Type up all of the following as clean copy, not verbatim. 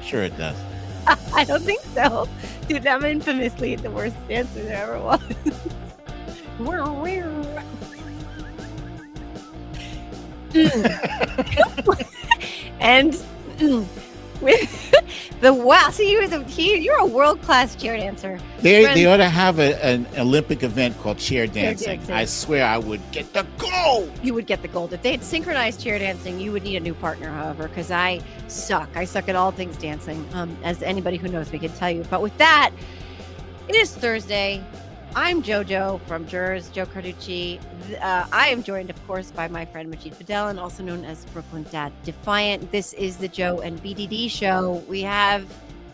Sure it does. I don't think so. Dude, I'm infamously the worst dancer there ever was. And with the wow, so you're a world-class chair dancer. They ought to have an Olympic event called chair Chair dancing. dancing. I swear I would get the gold. You would get the gold. If they had synchronized chair dancing, you would need a new partner, however, because I suck. I suck at all things dancing, as anybody who knows me can tell you. But with that, it is Thursday. I'm JoJo from Jurors, Joe Carducci. I am joined, of course, by my friend Majid Fidel, also known as Brooklyn Dad Defiant. This is the Joe and BDD show. We have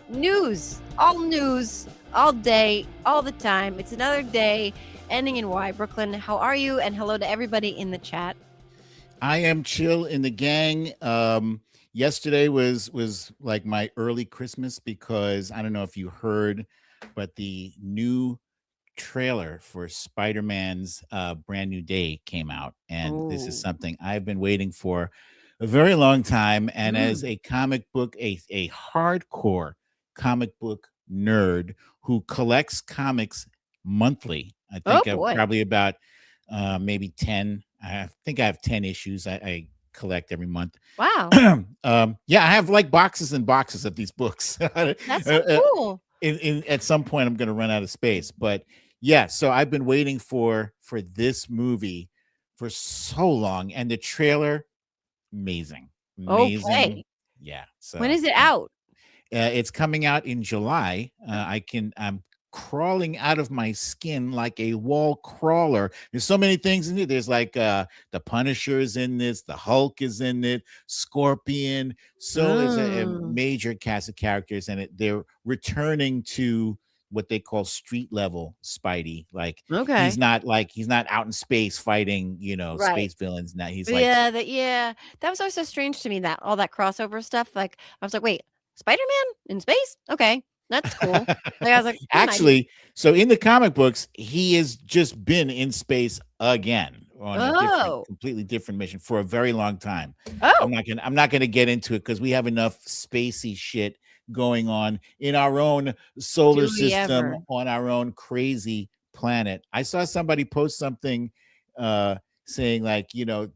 news, all day, all the time. It's another day ending in Y. Brooklyn, how are you? And hello to everybody in the chat. I am chill in the gang. Yesterday was like my early Christmas because I don't know if you heard, but the new trailer for Spider-Man's Brand New Day came out, and this is something I've been waiting for a very long time. And as a comic book, a hardcore comic book nerd who collects comics monthly, I think I'm probably about maybe 10. I think I have 10 issues I collect every month. Wow. Yeah, I have like boxes and boxes of these books. That's so cool. At some point I'm going to run out of space, but yeah, so I've been waiting for this movie for so long, and the trailer, amazing. Okay. Yeah. So when is it out? It's coming out in July. I'm crawling out of my skin like a wall crawler. There's so many things in it. There's like the Punisher is in this, the Hulk is in it, Scorpion. So there's a major cast of characters in it. They're returning to what they call street level Spidey. Like he's not out in space fighting, space villains. Now he's like that was always so strange to me, that all that crossover stuff. Like I was like, wait, Spider-Man in space? Okay, that's cool. Like I was like, actually, so in the comic books, he has just been in space again on a completely different mission for a very long time. I'm not gonna get into it because we have enough spacey shit going on in our own solar system on our own crazy planet. I saw somebody post something saying like,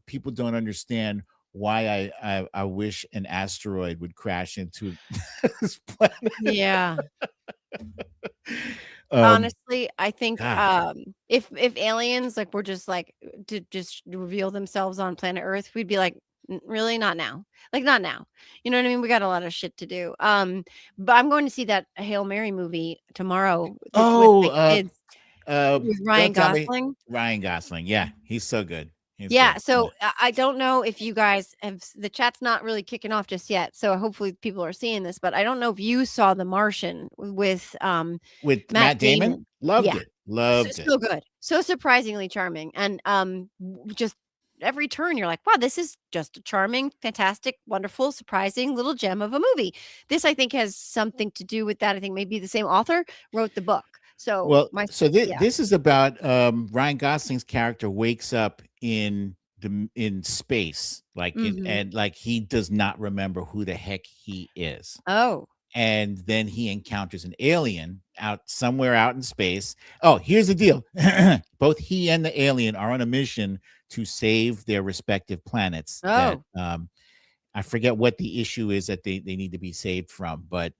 people don't understand why I wish an asteroid would crash into this planet. Yeah. Honestly, I think if aliens like were just like to just reveal themselves on planet Earth, we'd be like, really? Not now. Like not now. You know what I mean? We got a lot of shit to do. But I'm going to see that Hail Mary movie tomorrow with the kids. With Ryan Gosling. Ryan Gosling. Yeah, he's so good. So I don't know if you guys have, the chat's not really kicking off just yet, so hopefully people are seeing this, but I don't know if you saw The Martian with Matt Damon. Loved it. So good, so surprisingly charming, and just every turn you're like, wow, this is just a charming, fantastic, wonderful, surprising little gem of a movie. This I think has something to do with that. I think maybe the same author wrote the book. So this is about Ryan Gosling's character wakes up in space, like and like he does not remember who the heck he is. And then he encounters an alien somewhere out in space. Here's the deal. Both he and the alien are on a mission to save their respective planets. That, I forget what the issue is that they need to be saved from, but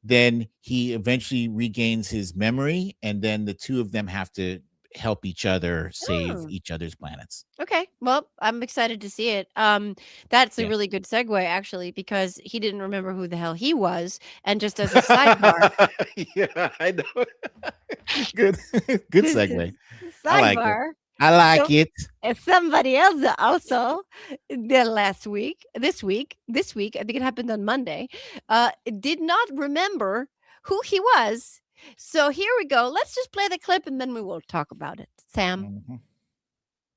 then he eventually regains his memory, and then the two of them have to help each other save each other's planets. Okay, well, I'm excited to see it. That's a really good segue, actually, because he didn't remember who the hell he was, and just as a sidebar, yeah, I know. Good segue. Sidebar. I like it. If somebody else also this week, I think it happened on Monday, did not remember who he was. So here we go. Let's just play the clip and then we will talk about it. Sam.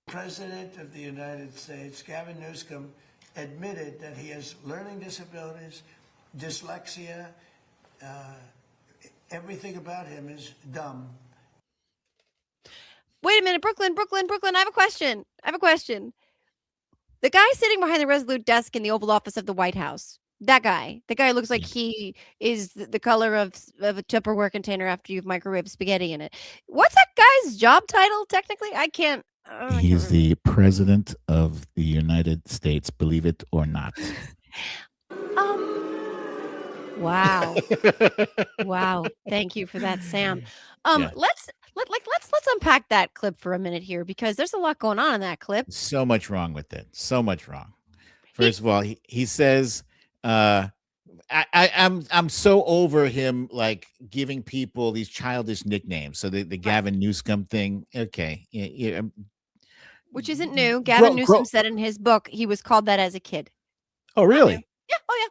President of the United States, Gavin Newsom, admitted that he has learning disabilities, dyslexia, everything about him is dumb. Wait a minute, Brooklyn, I have a question. The guy sitting behind the Resolute desk in the Oval Office of the White House, That guy. The guy looks like Yeah. he is the color of a Tupperware container after you've microwaved spaghetti in it. What's that guy's job title technically? I can't He's remember. the president of the United States, believe it or not. Wow. Wow. Thank you for that, Sam. Yeah. Let's unpack that clip for a minute here because there's a lot going on in that clip. So much wrong with it. So much wrong. He- First of all, he says, I'm so over him like giving people these childish nicknames. So the Gavin Newsom thing, okay, yeah, Which isn't new. Gavin Newsom said in his book he was called that as a kid. Oh, really? Yeah. Oh, yeah.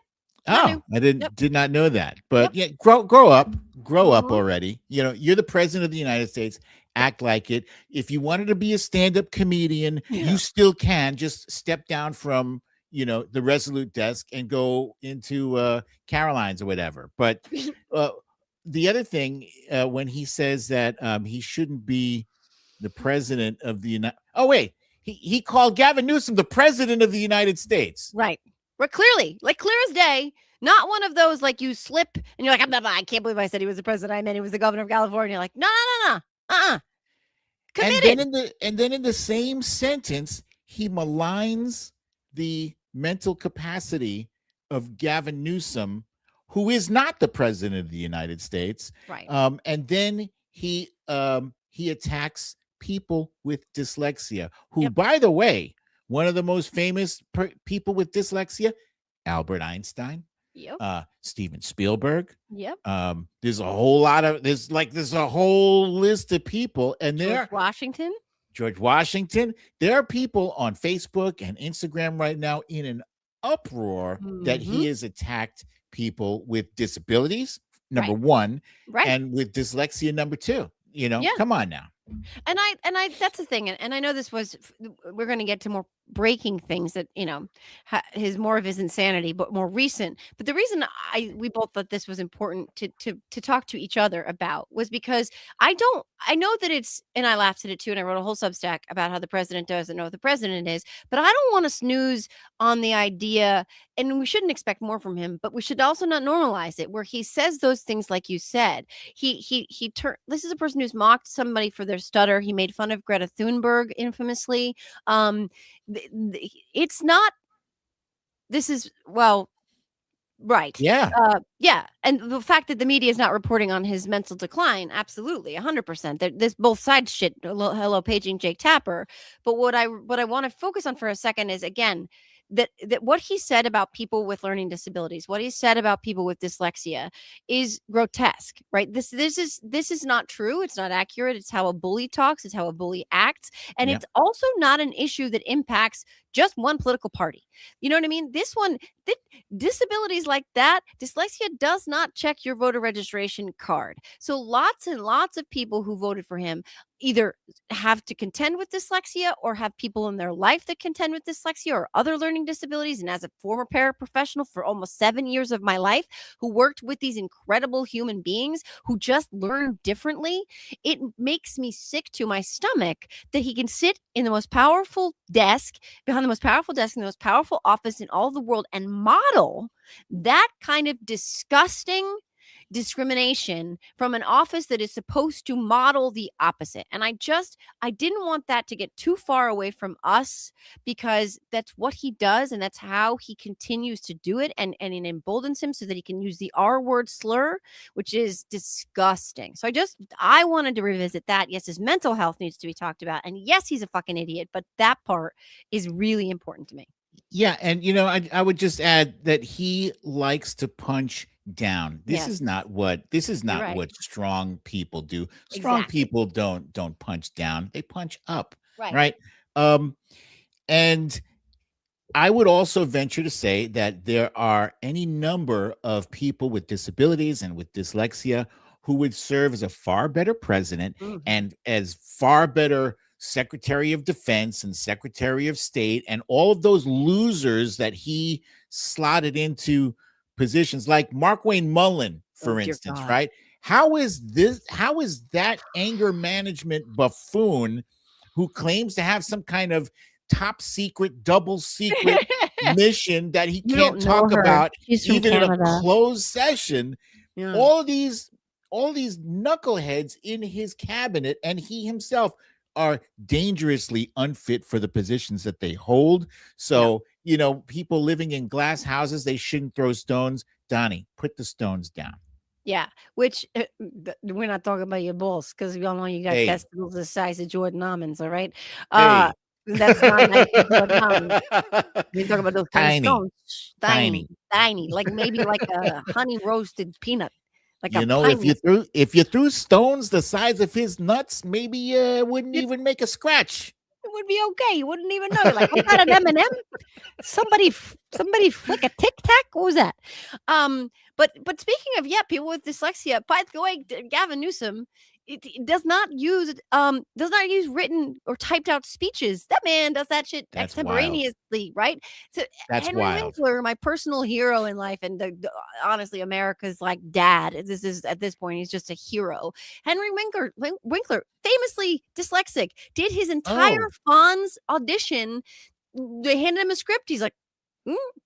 Oh, I did not know that. But yeah, grow up already. You know, you're the president of the United States. Act like it. If you wanted to be a stand-up comedian, you still can. Just step down from, you know, the Resolute desk and go into Caroline's or whatever. But the other thing, when he says that he shouldn't be the president of the United. Oh wait, he called Gavin Newsom the president of the United States. Right. But clearly, like clear as day, not one of those like you slip and you're like, I can't believe I said he was the president. I meant he was the governor of California. Like, no. Committed. And then in the same sentence, he maligns the mental capacity of Gavin Newsom, who is not the president of the United States. Right. And then he attacks people with dyslexia, who, by the way, one of the most famous people with dyslexia, Albert Einstein, Steven Spielberg. There's a whole lot of there's a whole list of people, and George Washington. There are people on Facebook and Instagram right now in an uproar that he has attacked people with disabilities, number one, and with dyslexia, number two. You know, come on now. And I that's the thing, and I know this was we're going to get to more breaking things that, you know, his more of his insanity, but more recent. But the reason we both thought this was important to talk to each other about was because I know that it's, and I laughed at it too, and I wrote a whole Substack about how the president doesn't know what the president is, but I don't want to snooze on the idea, and we shouldn't expect more from him, but we should also not normalize it, where he says those things like you said. This is a person who's mocked somebody for their stutter. He made fun of Greta Thunberg infamously. It's not, this is, well, right. Yeah. And the fact that the media is not reporting on his mental decline, absolutely, 100%. There's both sides shit. Hello, paging Jake Tapper. But what I want to focus on for a second is, again, that what he said about people with learning disabilities, what he said about people with dyslexia is grotesque, right? This is not true. It's not accurate. It's how a bully talks. It's how a bully acts. And it's also not an issue that impacts just one political party. You know what I mean? This one, disabilities like that, dyslexia does not check your voter registration card. So lots and lots of people who voted for him either have to contend with dyslexia or have people in their life that contend with dyslexia or other learning disabilities. And as a former paraprofessional for almost 7 years of my life, who worked with these incredible human beings who just learn differently, it makes me sick to my stomach that he can sit in the most powerful desk, behind the most powerful desk in the most powerful office in all of the world, and model that kind of disgusting discrimination from an office that is supposed to model the opposite. And I didn't want that to get too far away from us, because that's what he does and that's how he continues to do it, and it emboldens him so that he can use the R word slur, which is disgusting. So I wanted to revisit that. Yes, his mental health needs to be talked about, and yes, he's a fucking idiot, but that part is really important to me. Yeah, and you know, I would just add that he likes to punch down. This is not what what strong people do. Strong people don't punch down. They punch up. Right. And I would also venture to say that there are any number of people with disabilities and with dyslexia who would serve as a far better president and as far better Secretary of Defense and Secretary of State, and all of those losers that he slotted into positions, like Markwayne Mullin, for instance, right? How is that anger management buffoon who claims to have some kind of top secret, double secret mission that he You can't don't know talk her. about She's from even in a Canada. closed session. Yeah. All these knuckleheads in his cabinet and he himself are dangerously unfit for the positions that they hold. So, people living in glass houses, they shouldn't throw stones. Donnie, put the stones down. Yeah, which we're not talking about your balls because we all know you got testicles the size of Jordan almonds. All right, that's not nice for Jordan almonds. We talk about those tiny stones, tiny, like maybe like a honey roasted peanut. Like if you threw stones the size of his nuts, maybe it wouldn't even make a scratch. It would be okay. You wouldn't even know. You're like, I got an M&M. Somebody flick a Tic Tac. What was that? But speaking of people with dyslexia, by the way, Gavin Newsom, it does not use written or typed out speeches. That man does that shit extemporaneously, right? So that's Henry Winkler, my personal hero in life, and honestly, America's like dad. This is at this point, he's just a hero. Henry Winkler, famously dyslexic, did his entire Fonz audition. They handed him a script. He's like,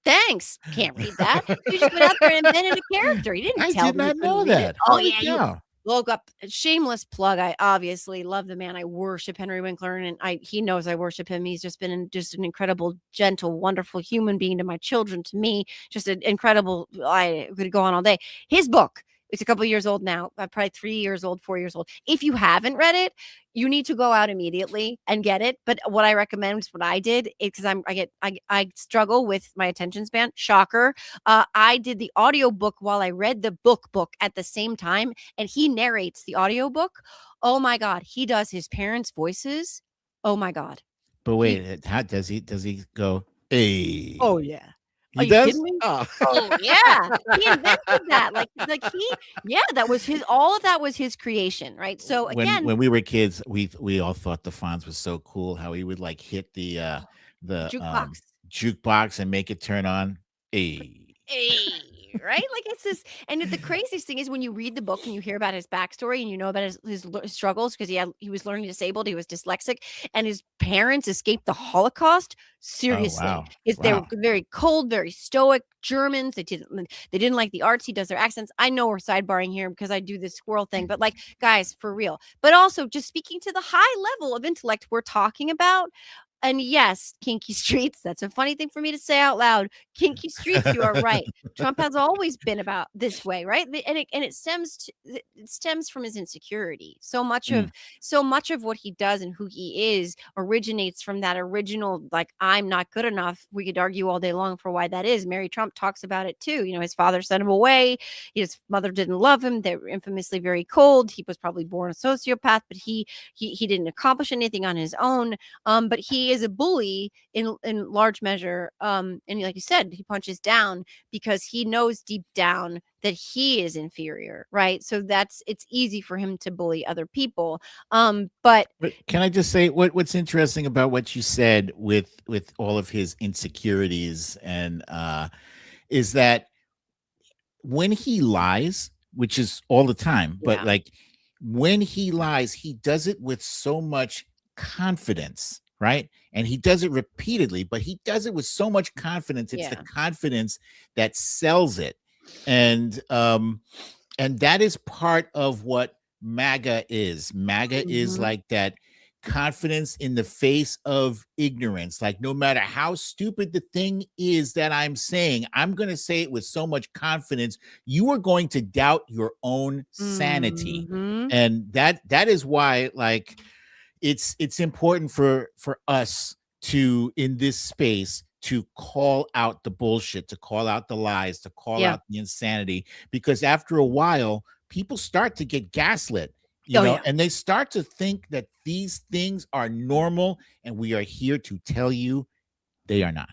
thanks. Can't read that. You just went out there and invented a character. He didn't tell me. I did not know that. Oh, yeah. You woke up. Shameless plug. I obviously love the man. I worship Henry Winkler, and he knows I worship him. He's just been an incredible, gentle, wonderful human being to my children, to me. Just an incredible. I could go on all day. His book. It's a couple of years old now, probably 3 years old, 4 years old. If you haven't read it, you need to go out immediately and get it. But what I recommend is what I did, because I struggle with my attention span. Shocker. I did the audiobook while I read the book at the same time, and he narrates the audiobook. Oh my God, he does his parents' voices. Oh my God. But wait, how does he go? Hey. Oh yeah. He does? Oh yeah. He invented that. That was all of that was his creation, right? So again, when we were kids, we all thought the Fonz was so cool how he would like hit the jukebox and make it turn on. Hey. Right? Like it's this, and the craziest thing is when you read the book and you hear about his backstory and you know about his struggles, because he was learning disabled, he was dyslexic, and his parents escaped the Holocaust. Seriously, they were very cold, very stoic Germans. They didn't like the arts. He does their accents. I know we're sidebarring here because I do this squirrel thing, but like, guys, for real. But also just speaking to the high level of intellect we're talking about. And yes, kinky streets. That's a funny thing for me to say out loud. Kinky streets. You are right. Trump has always been about this way, right? And it stems from his insecurity. So much of what he does and who he is originates from that original, like, I'm not good enough. We could argue all day long for why that is. Mary Trump talks about it too. His father sent him away. His mother didn't love him. They were infamously very cold. He was probably born a sociopath, but he didn't accomplish anything on his own. But he is a bully in large measure, and like you said, he punches down because he knows deep down that he is inferior, right? So it's easy for him to bully other people. But can I just say what's interesting about what you said with all of his insecurities and is that when he lies, which is all the time, but like when he lies, he does it with so much confidence, right? And he does it repeatedly, but he does it with so much confidence. It's the confidence that sells it. And that is part of what MAGA is. MAGA is like that confidence in the face of ignorance. Like, no matter how stupid the thing is that I'm saying, I'm going to say it with so much confidence, you are going to doubt your own sanity. And that is why, like, it's important for us to, in this space, to call out the bullshit, to call out the lies, to call out the insanity, because after a while, people start to get gaslit, and they start to think that these things are normal, and we are here to tell you they are not.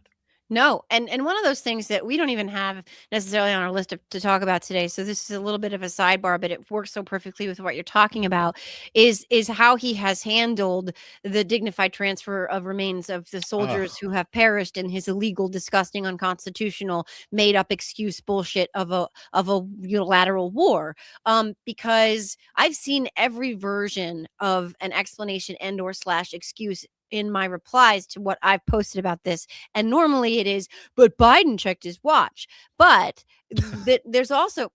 No. And one of those things that we don't even have necessarily on our list to talk about today, so this is a little bit of a sidebar, but it works so perfectly with what you're talking about, is how he has handled the dignified transfer of remains of the soldiers who have perished in his illegal, disgusting, unconstitutional, made up excuse bullshit of a unilateral war. Because I've seen every version of an explanation and/or / excuse in my replies to what I've posted about this. And normally it is, but Biden checked his watch. But there's also,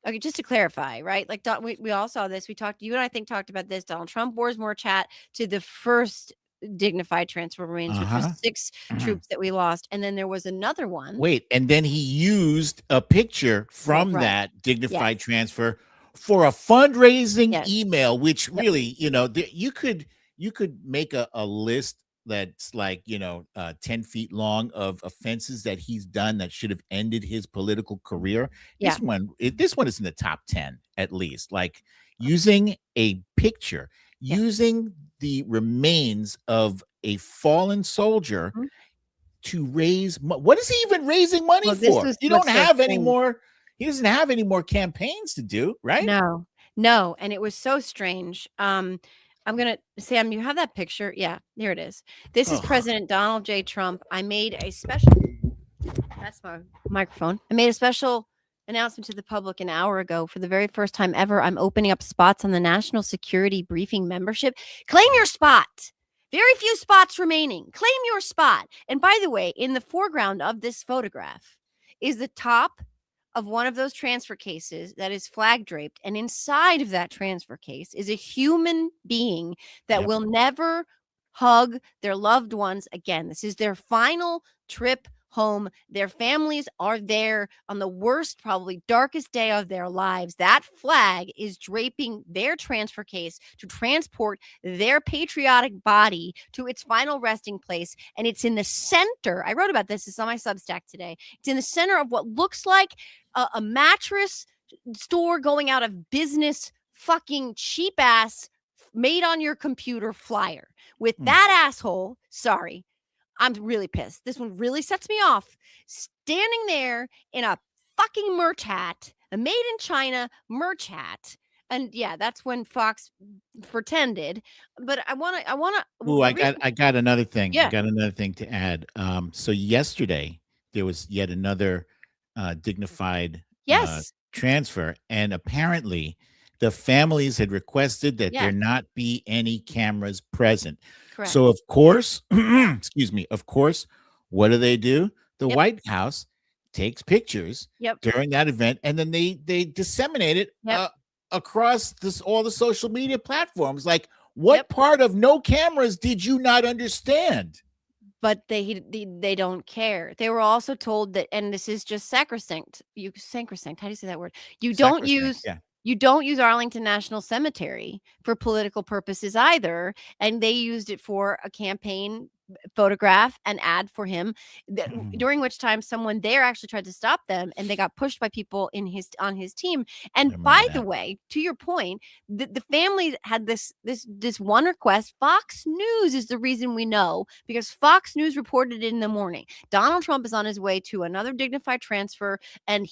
okay, just to clarify, right? Like we all saw this. You and I think talked about this. Donald Trump wore more chat to the first dignified transfer remains, which was 6 troops that we lost. And then there was another one. Wait, and then he used a picture from that dignified transfer for a fundraising email, which really, you could make a list that's like 10 feet long of offenses that he's done that should have ended his political career. This one is in the top 10 at least. Like using a picture, using the remains of a fallen soldier to raise what is he even raising money for? You don't have any more. He doesn't have any more campaigns to do, right? No, and it was so strange. I'm gonna, Sam, you have that picture? Yeah, there it is. This is President Donald J. Trump. I made a special, that's my microphone. I made a special announcement to the public an hour ago. For the very first time ever, I'm opening up spots on the National Security Briefing membership. Claim your spot. Very few spots remaining. Claim your spot. And by the way, in the foreground of this photograph is the top of one of those transfer cases that is flag draped. And inside of that transfer case is a human being that will never hug their loved ones again. This is their final trip home. Their families are there on the worst, probably darkest day of their lives. That flag is draping their transfer case to transport their patriotic body to its final resting place. And it's in the center. I wrote about this. It's on my Substack today. It's in the center of what looks like a mattress store going out of business, fucking cheap ass made on your computer flyer with that asshole. Sorry, I'm really pissed. This one really sets me off. Standing there in a fucking merch hat, a made in China merch hat. And yeah, that's when Fox pretended. But I want to. Oh, I got another thing. Yeah. I got another thing to add. So yesterday there was yet another dignified transfer, and apparently the families had requested that there not be any cameras present. Correct. So of course, excuse me, of course, what do? The White House takes pictures during that event, and then they disseminate it across all the social media platforms. Like, what part of no cameras did you not understand? But they don't care. They were also told that, and this is just sacrosanct. Sacrosanct. How do you say that word? You don't use Arlington National Cemetery for political purposes either. And they used it for a campaign photograph and ad for him, during which time someone there actually tried to stop them, and they got pushed by people on his team. And by the way, to your point, the family had this one request. Fox News is the reason we know, because Fox News reported it in the morning. Donald Trump is on his way to another dignified transfer, and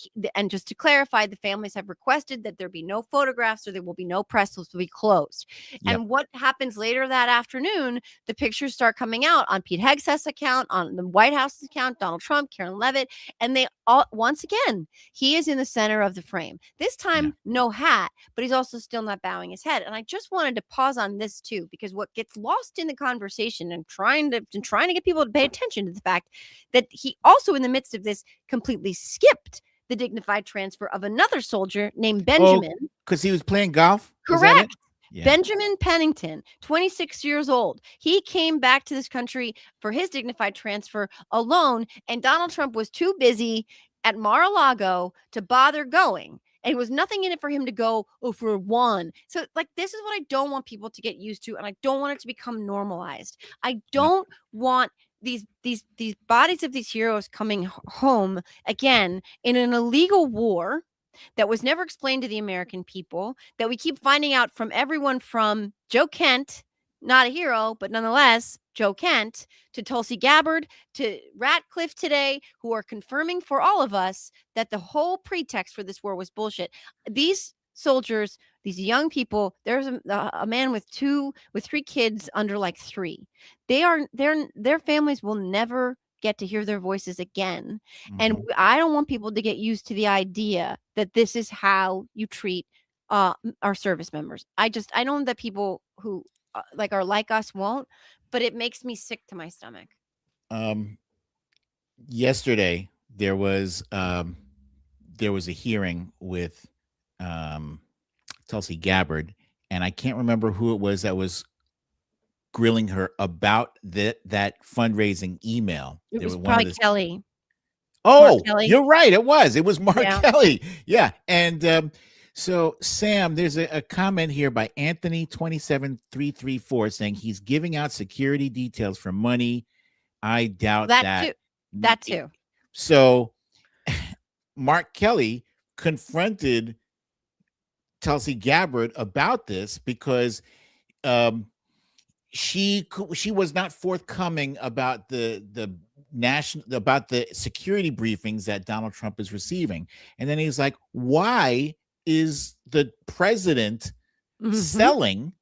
just to clarify, the families have requested that there be no photographs, or there will be no press. Those will be closed. And what happens later that afternoon? The pictures start coming out on Pete Hegseth's account, on the White House's account, Donald Trump, Karen Levitt, and they all, once again, he is in the center of the frame. This time, no hat, but he's also still not bowing his head. And I just wanted to pause on this too, because what gets lost in the conversation, and trying to get people to pay attention to the fact that he also, in the midst of this, completely skipped the dignified transfer of another soldier named Benjamin. Because he was playing golf? Correct. Yeah. Benjamin Pennington, 26 years old. He came back to this country for his dignified transfer alone, and Donald Trump was too busy at Mar-a-Lago to bother going. And it was nothing in it for him to go, for one. So, like, this is what I don't want people to get used to, and I don't want it to become normalized. I don't want these bodies of these heroes coming home again in an illegal war that was never explained to the American people, that we keep finding out from everyone from Joe Kent, not a hero, but nonetheless, Joe Kent, to Tulsi Gabbard, to Ratcliffe today, who are confirming for all of us that the whole pretext for this war was bullshit. These soldiers, these young people, there's a man with 3 kids under like 3. Their families will never get to hear their voices again. And I don't want people to get used to the idea that this is how you treat our service members. I don't want that people who like us won't, but it makes me sick to my stomach. Yesterday there was a hearing with Tulsi Gabbard, and I can't remember who it was that was grilling her about that fundraising email. It was probably Kelly. Oh, you're right. It was Mark Kelly. Yeah. And so, Sam, there's a comment here by Anthony27334 saying he's giving out security details for money. I doubt that. That too. So, Mark Kelly confronted Tulsi Gabbard about this because she was not forthcoming about the security briefings that Donald Trump is receiving. And then he's like, why is the president selling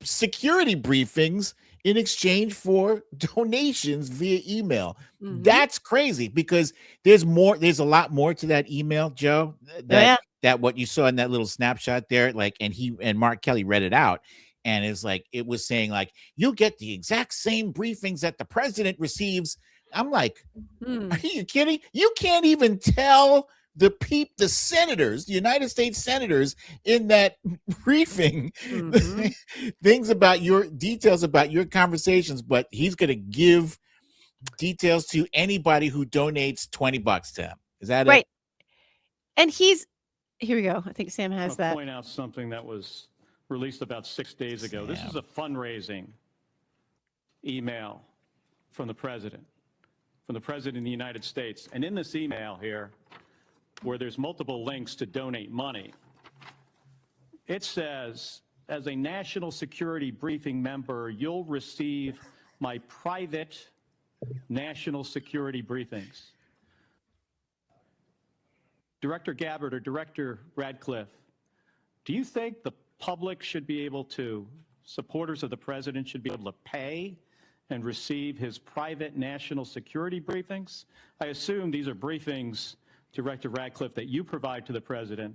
security briefings in exchange for donations via email? That's crazy, because there's a lot more to that email, Joe, that what you saw in that little snapshot there, like, and Mark Kelly read it out. And it's like, it was saying like, you'll get the exact same briefings that the president receives. I'm like, are you kidding? You can't even tell the senators, the United States senators in that briefing, details about your conversations, but he's going to give details to anybody who donates $20 to him. Is that right? And here we go. I think Sam has that. Point out something that was released about 6 days ago. This is a fundraising email from the president of the United States. And in this email here, where there's multiple links to donate money, it says, as a national security briefing member, you'll receive my private national security briefings. Director Gabbard or Director Radcliffe, do you think the public should be able to, supporters of the president should be able to pay and receive his private national security briefings? I assume these are briefings, Director Radcliffe, that you provide to the president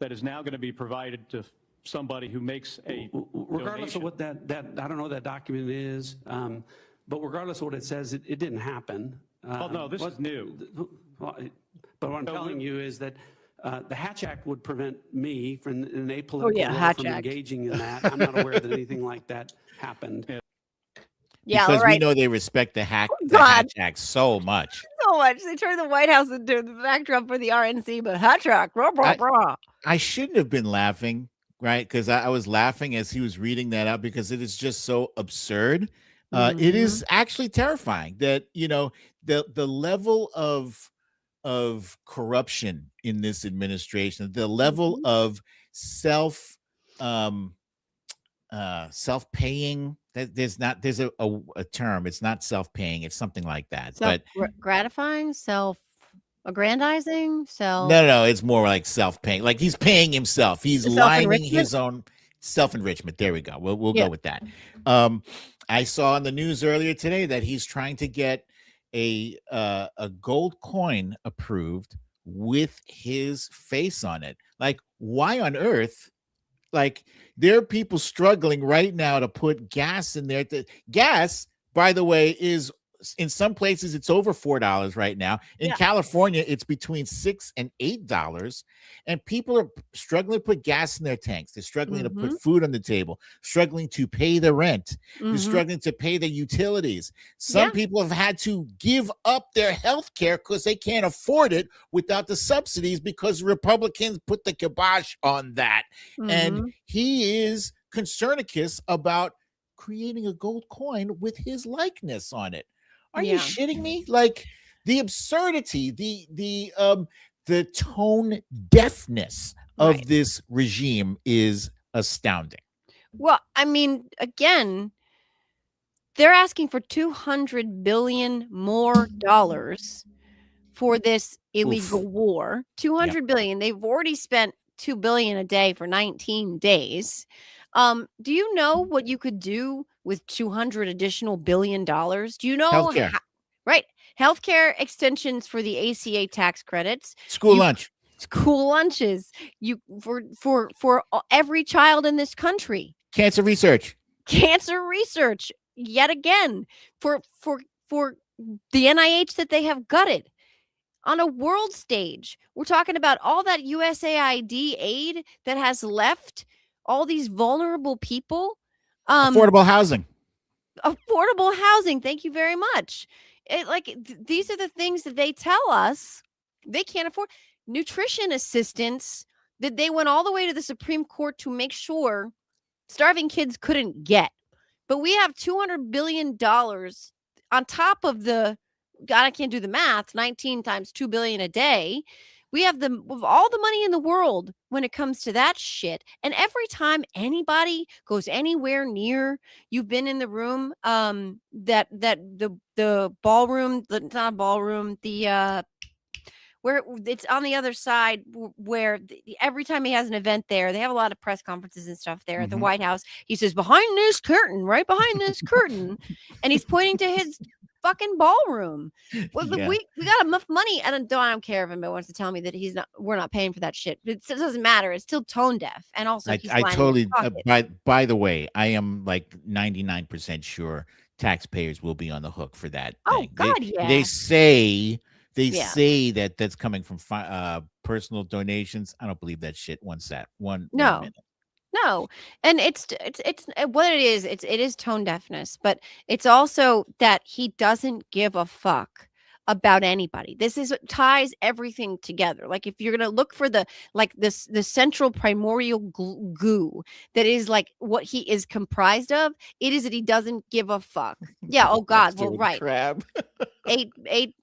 that is now going to be provided to somebody who makes a regardless donation. of what that I don't know what that document is, but regardless of what it says, it didn't happen. Oh, no, this is new. But what I'm telling you is that the Hatch Act would prevent me from an apolitical from engaging in that. I'm not aware that anything like that happened. Yeah, because we know they respect the Hatch Act so much. So much. They turned the White House into the backdrop for the RNC, but Hatch Act, rah, rah, rah. I shouldn't have been laughing, right? Because I was laughing as he was reading that out, because it is just so absurd. It is actually terrifying that, the level of corruption in this administration, the level of self-paying. There's a term. It's not self-paying. It's something like that. Gratifying, self-aggrandizing, No. It's more like self-paying. Like he's paying himself. He's lining his own self-enrichment. There we go. We'll go with that. I saw on the news earlier today that he's trying to get a gold coin approved with his face on it. Like, why on earth? Like, there are people struggling right now to put gas in there. Gas, by the way, is in some places it's over $4 right now. In California, it's between $6 and $8, and people are struggling to put gas in their tanks. They're struggling to put food on the table, struggling to pay the rent. They're struggling to pay the utilities. Some people have had to give up their health care because they can't afford it without the subsidies, because Republicans put the kibosh on that. And he is concernicus about creating a gold coin with his likeness on it. Are you shitting me? Like, the absurdity, the tone deafness of this regime is astounding. Well, I mean, again, they're asking for $200 billion more for this illegal war. $200 billion. They've already spent $2 billion a day for 19 days. Do you know what you could do with $200 additional billion? Do you know healthcare? Healthcare extensions for the ACA tax credits, school lunches, for every child in this country, cancer research. cancer research yet again for the NIH that they have gutted on a world stage. We're talking about all that USAID aid that has left all these vulnerable people. Affordable housing. Affordable housing. Thank you very much. These are the things that they tell us they can't afford. Nutrition assistance that they went all the way to the Supreme Court to make sure starving kids couldn't get. But we have $200 billion on top of God, I can't do the math, 19 times 2 billion a day. We have all the money in the world when it comes to that shit. And every time anybody goes anywhere near, you've been in the room, the ballroom, not a ballroom, where it's on the other side, where every time he has an event there, they have a lot of press conferences and stuff there at the White House. He says, behind this curtain, right behind this curtain. And he's pointing to his fucking ballroom. Well, we got enough money. And I don't care if anybody wants to tell me that we're not paying for that shit. It doesn't matter. It's still tone deaf. And also, I totally, by the way, I am like 99% sure taxpayers will be on the hook for that. Oh, thing. God, They say say that that's coming from personal donations. I don't believe that shit one minute. No. And it's what it is. It is tone deafness, but it's also that he doesn't give a fuck about anybody. This is what ties everything together. Like if you're going to look for the central primordial goo that is like what he is comprised of, it is that he doesn't give a fuck. Yeah. Oh God. Well, right. Crab. 8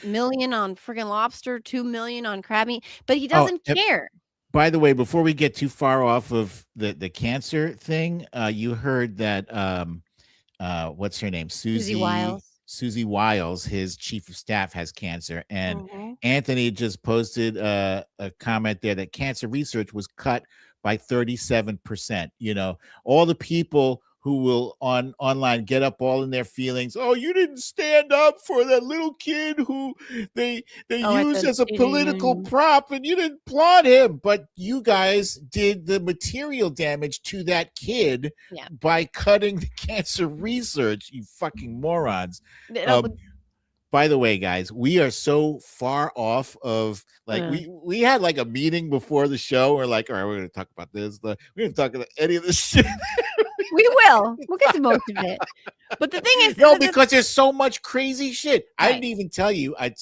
million on friggin' lobster, 2 million on crab meat, but he doesn't care. By the way, before we get too far off of the cancer thing, you heard that what's her name? Susie Wiles, his chief of staff, has cancer. And Anthony just posted a comment there that cancer research was cut by 37%. You know, all the people who will online get up all in their feelings. Oh, you didn't stand up for that little kid who they used as a political prop, and you didn't applaud him. But you guys did the material damage to that kid by cutting the cancer research, you fucking morons. By the way, guys, we are so far off of we had like a meeting before the show. We're like, all right, we're going to talk about this. We're going to talk about any of this shit. We will. We'll get to most of it. But the thing is, because there's so much crazy shit. Right. I didn't even tell you. I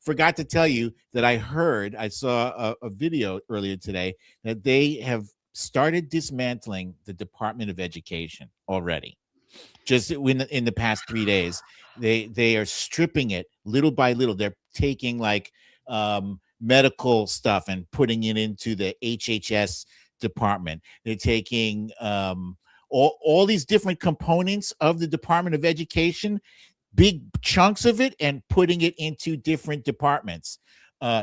forgot to tell you that I saw a video earlier today that they have started dismantling the Department of Education already. Just in the past 3 days, they are stripping it little by little. They're taking like medical stuff and putting it into the HHS department. They're taking all these different components of the Department of Education, big chunks of it, and putting it into different departments.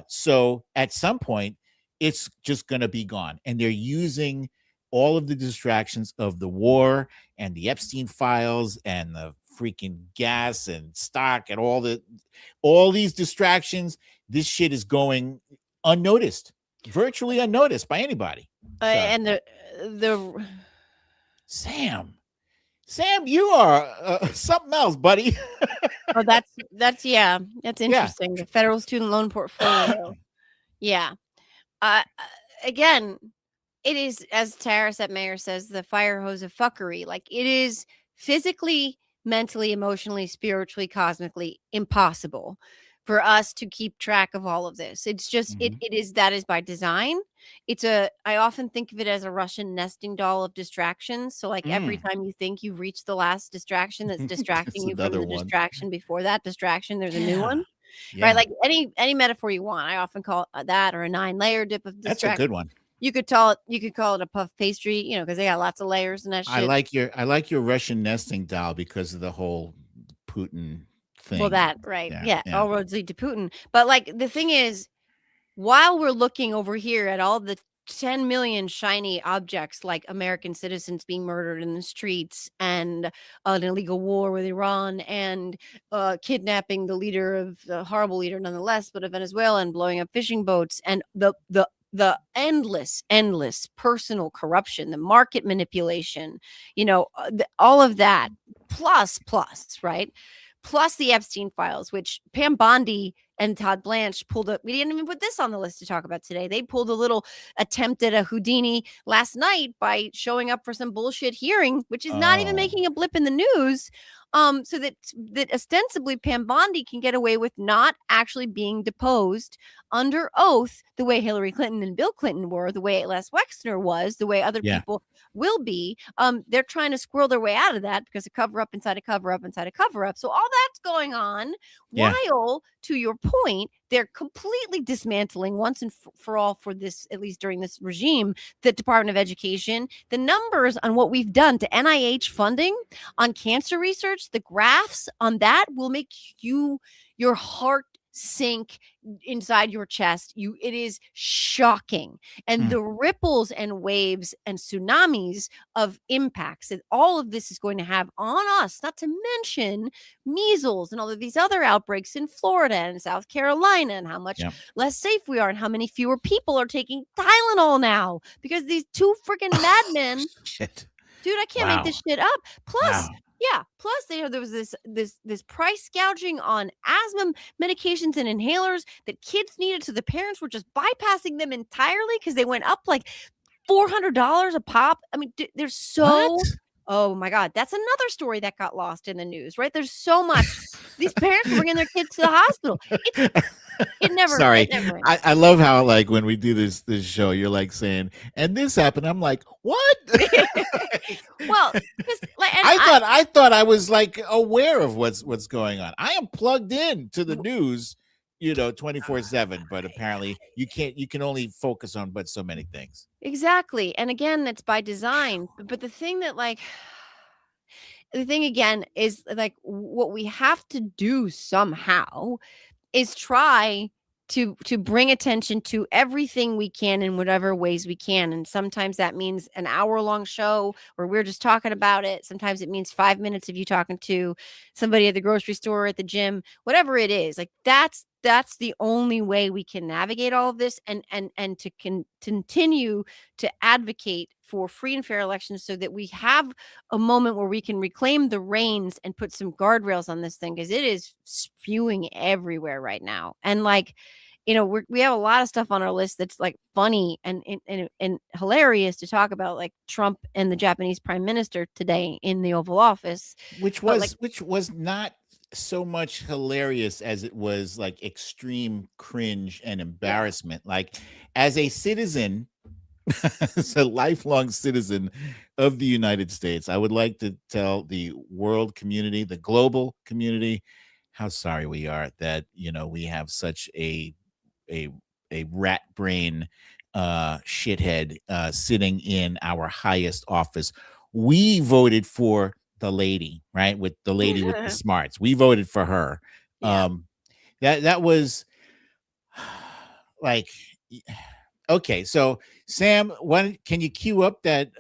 So at some point, it's just going to be gone. And they're using all of the distractions of the war and the Epstein files and the freaking gas and stock and all these distractions. This shit is going unnoticed, virtually unnoticed by anybody. And the Sam, you are something else, buddy. Oh, that's interesting. The federal student loan portfolio. Yeah. Again, it is, as Tara Mayer says, the fire hose of fuckery. Like, it is physically, mentally, emotionally, spiritually, cosmically impossible for us to keep track of all of this. It's just that is by design. I often think of it as a Russian nesting doll of distractions. So like every time you think you've reached the last distraction that's distracting you from the distraction before that distraction, there's a new one. Yeah. Right? Like any metaphor you want. I often call it that, or a 9-layer dip of distraction. That's a good one. You could call it a puff pastry, you know, because they got lots of layers and that shit. I like your Russian nesting doll because of the whole Putin thing. Well, that right. Yeah. All roads lead to Putin. But like the thing is, while we're looking over here at all the 10 million shiny objects like American citizens being murdered in the streets and an illegal war with Iran and kidnapping the leader of the horrible leader nonetheless, but of Venezuela, and blowing up fishing boats, and the the endless personal corruption, the market manipulation, all of that, plus, right? Plus the Epstein files, which Pam Bondi and Todd Blanche pulled up. We didn't even put this on the list to talk about today. They pulled a little attempt at a Houdini last night by showing up for some bullshit hearing, which is not even making a blip in the news. So that ostensibly Pam Bondi can get away with not actually being deposed under oath the way Hillary Clinton and Bill Clinton were, the way Les Wexner was, the way other people will be. They're trying to squirrel their way out of that because of cover up inside a cover up inside a cover up. So all that's going on while, to your point, they're completely dismantling once and for all for this, at least during this regime, the Department of Education. The numbers on what we've done to NIH funding on cancer research, the graphs on that will make your heart sink inside your chest. It is shocking. And the ripples and waves and tsunamis of impacts that all of this is going to have on us, not to mention measles and all of these other outbreaks in Florida and South Carolina, and how much less safe we are, and how many fewer people are taking Tylenol now because these two freaking madmen. Shit. Dude, I can't make this shit up. Plus, plus there was this price gouging on asthma medications and inhalers that kids needed, so the parents were just bypassing them entirely because they went up like $400 a pop. I mean, there's so What? Oh my God, that's another story that got lost in the news, right? There's so much. These parents are bringing their kids to the hospital. It never. Sorry, it never ends. I love how, like, when we do this show, you're like saying, "And this happened." I'm like, "What?" Well, like, I thought I was like aware of what's going on. I am plugged in to the news, 24/7. But apparently, you can't. You can only focus on but so many things. Exactly, and again, that's by design. But the thing that, like, the thing again is, like, what we have to do somehow is try to bring attention to everything we can in whatever ways we can. And sometimes that means an hour-long show where we're just talking about it. Sometimes it means 5 minutes of you talking to somebody at the grocery store, at the gym, whatever it is. Like, that's the only way we can navigate all of this and to continue to advocate for free and fair elections, so that we have a moment where we can reclaim the reins and put some guardrails on this thing, because it is spewing everywhere right now. And, like, we have a lot of stuff on our list that's, like, funny and hilarious to talk about, like Trump and the Japanese prime minister today in the Oval Office, which was not so much hilarious as it was, like, extreme cringe and embarrassment. Like, as a citizen, as a lifelong citizen of the United States, I would like to tell the world community, the global community, how sorry we are that we have such a rat brain shithead sitting in our highest office. We voted for the lady, right? With the lady with the smarts. We voted for her. That was like, okay. So Sam, can you cue up that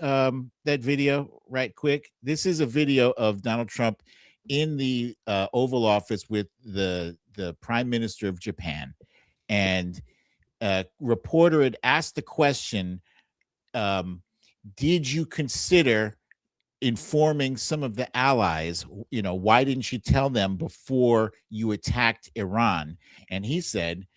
video right quick? This is a video of Donald Trump in the Oval Office with the Prime Minister of Japan. And a reporter had asked the question, did you consider informing some of the allies? Why didn't you tell them before you attacked Iran? And he said,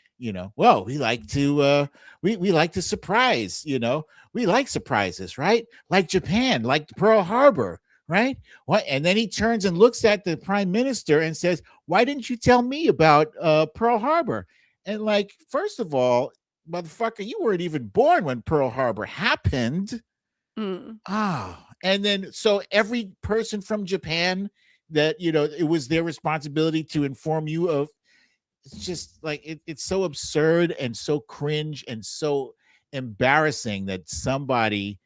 well, we like to we like to surprise, we like surprises, right? Like Japan, like Pearl Harbor, right? What? And then he turns and looks at the prime minister and says, why didn't you tell me about Pearl Harbor? And, like, first of all, motherfucker, you weren't even born when Pearl Harbor happened. And then, so every person from Japan that, it was their responsibility to inform you of. It's just like, it's so absurd and so cringe and so embarrassing that somebody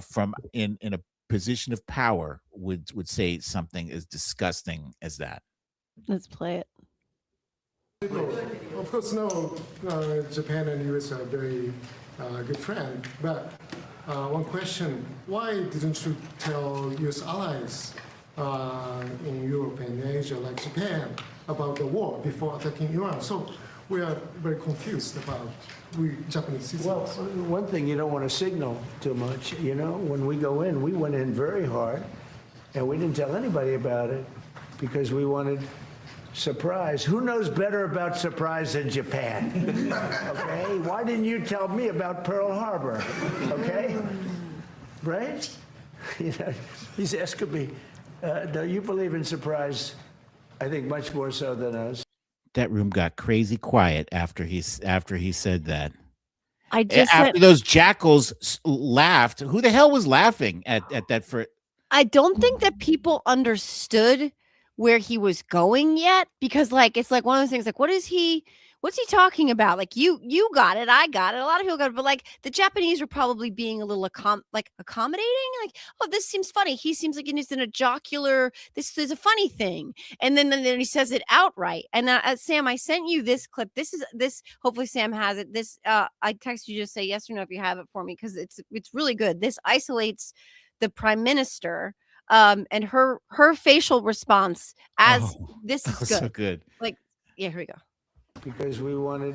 from in a position of power would say something as disgusting as that. Let's play it. Of course, Japan and US are very good friends. But one question: why didn't you tell US allies in Europe and Asia, like Japan, about the war before attacking Iran? So we are very confused about we Japanese citizens. Well, one thing you don't want to signal too much. You know, when we go in, we went in very hard, and we didn't tell anybody about it because we wanted surprise. Who knows better about surprise than Japan? Okay? Why didn't you tell me about Pearl Harbor? Okay? Right? You know, he's asking me, do you believe in surprise? I think much more so than us. That room got crazy quiet after he said that. I just after those jackals laughed. Who the hell was laughing at that? For I don't think that people understood where he was going yet, because like it's like one of those things like what's he talking about? Like you got it, I got it, a lot of people got it, but like the Japanese were probably being a little accommodating, like, oh, this seems funny, he seems like he's in a jocular, this is a funny thing, and then he says it outright. And Sam, I sent you this clip. This hopefully Sam has it. This I texted you, just say yes or no if you have it for me, because it's really good. This isolates the prime minister and her facial response as this is good. So good. Like, yeah, here we go. Because we wanted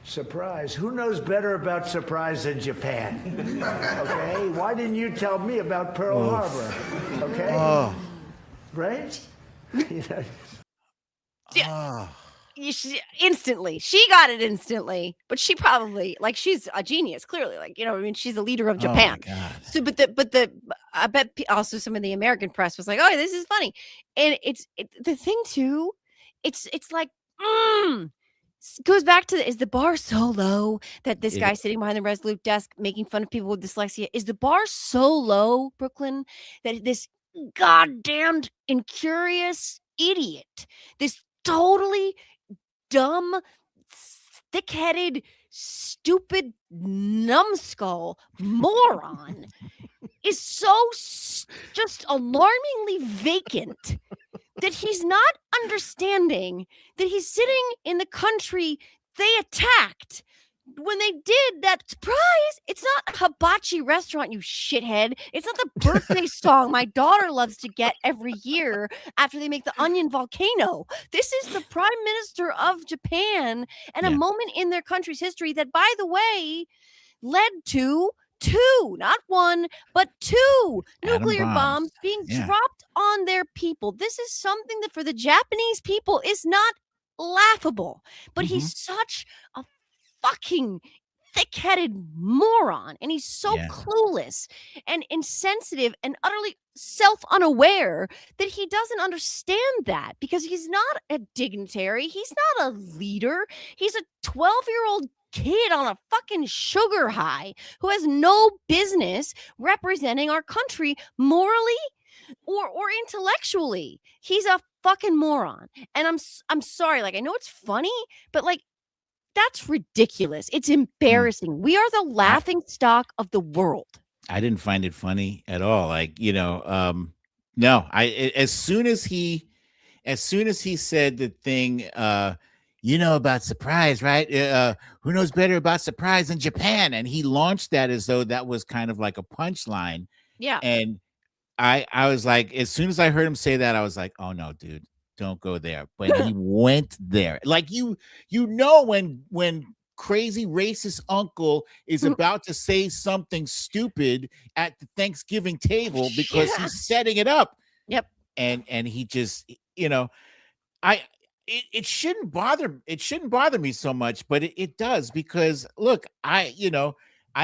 surprise. Who knows better about surprise than Japan? Okay? Why didn't you tell me about Pearl Harbor? Okay? Right? You know. Instantly, she got it instantly, but she probably, like, she's a genius, clearly, like, you know what I mean, she's a leader of Japan. Oh my God. So but I bet also some of the American press was like, oh, this is funny. And the thing too, it's like goes back to is the bar so low that this guy sitting behind the Resolute desk making fun of people with dyslexia, is the bar so low, Brooklyn, that this goddamned incurious idiot, this totally dumb, thick-headed, stupid, numbskull moron is so just alarmingly vacant that he's not understanding that he's sitting in the country they attacked. When they did that, surprise, it's not a hibachi restaurant, you shithead. It's not the birthday song my daughter loves to get every year after they make the onion volcano. This is the prime minister of Japan, and a moment in their country's history that, by the way, led to two, not one, but two nuclear bombs being dropped on their people. This is something that for the Japanese people is not laughable, but he's such a fucking thick-headed moron, and he's so clueless and insensitive and utterly self-unaware that he doesn't understand that, because he's not a dignitary, he's not a leader, he's a 12-year-old kid on a fucking sugar high who has no business representing our country morally or intellectually. He's a fucking moron, and I'm sorry, like, I know it's funny, but like, that's ridiculous. It's embarrassing. We are the laughing stock of the world. I didn't find it funny at all. Like, you know, no, as soon as he said the thing, you know about surprise, right? Who knows better about surprise than Japan? And he launched that as though that was kind of like a punchline. Yeah. And I was like, as soon as I heard him say that, I was like, oh no, dude, don't go there. But he went there. Like, you know, when crazy racist uncle is about to say something stupid at the Thanksgiving table because he's setting it up. Yep. And he just, you know, it shouldn't bother me so much, but it does, because look, I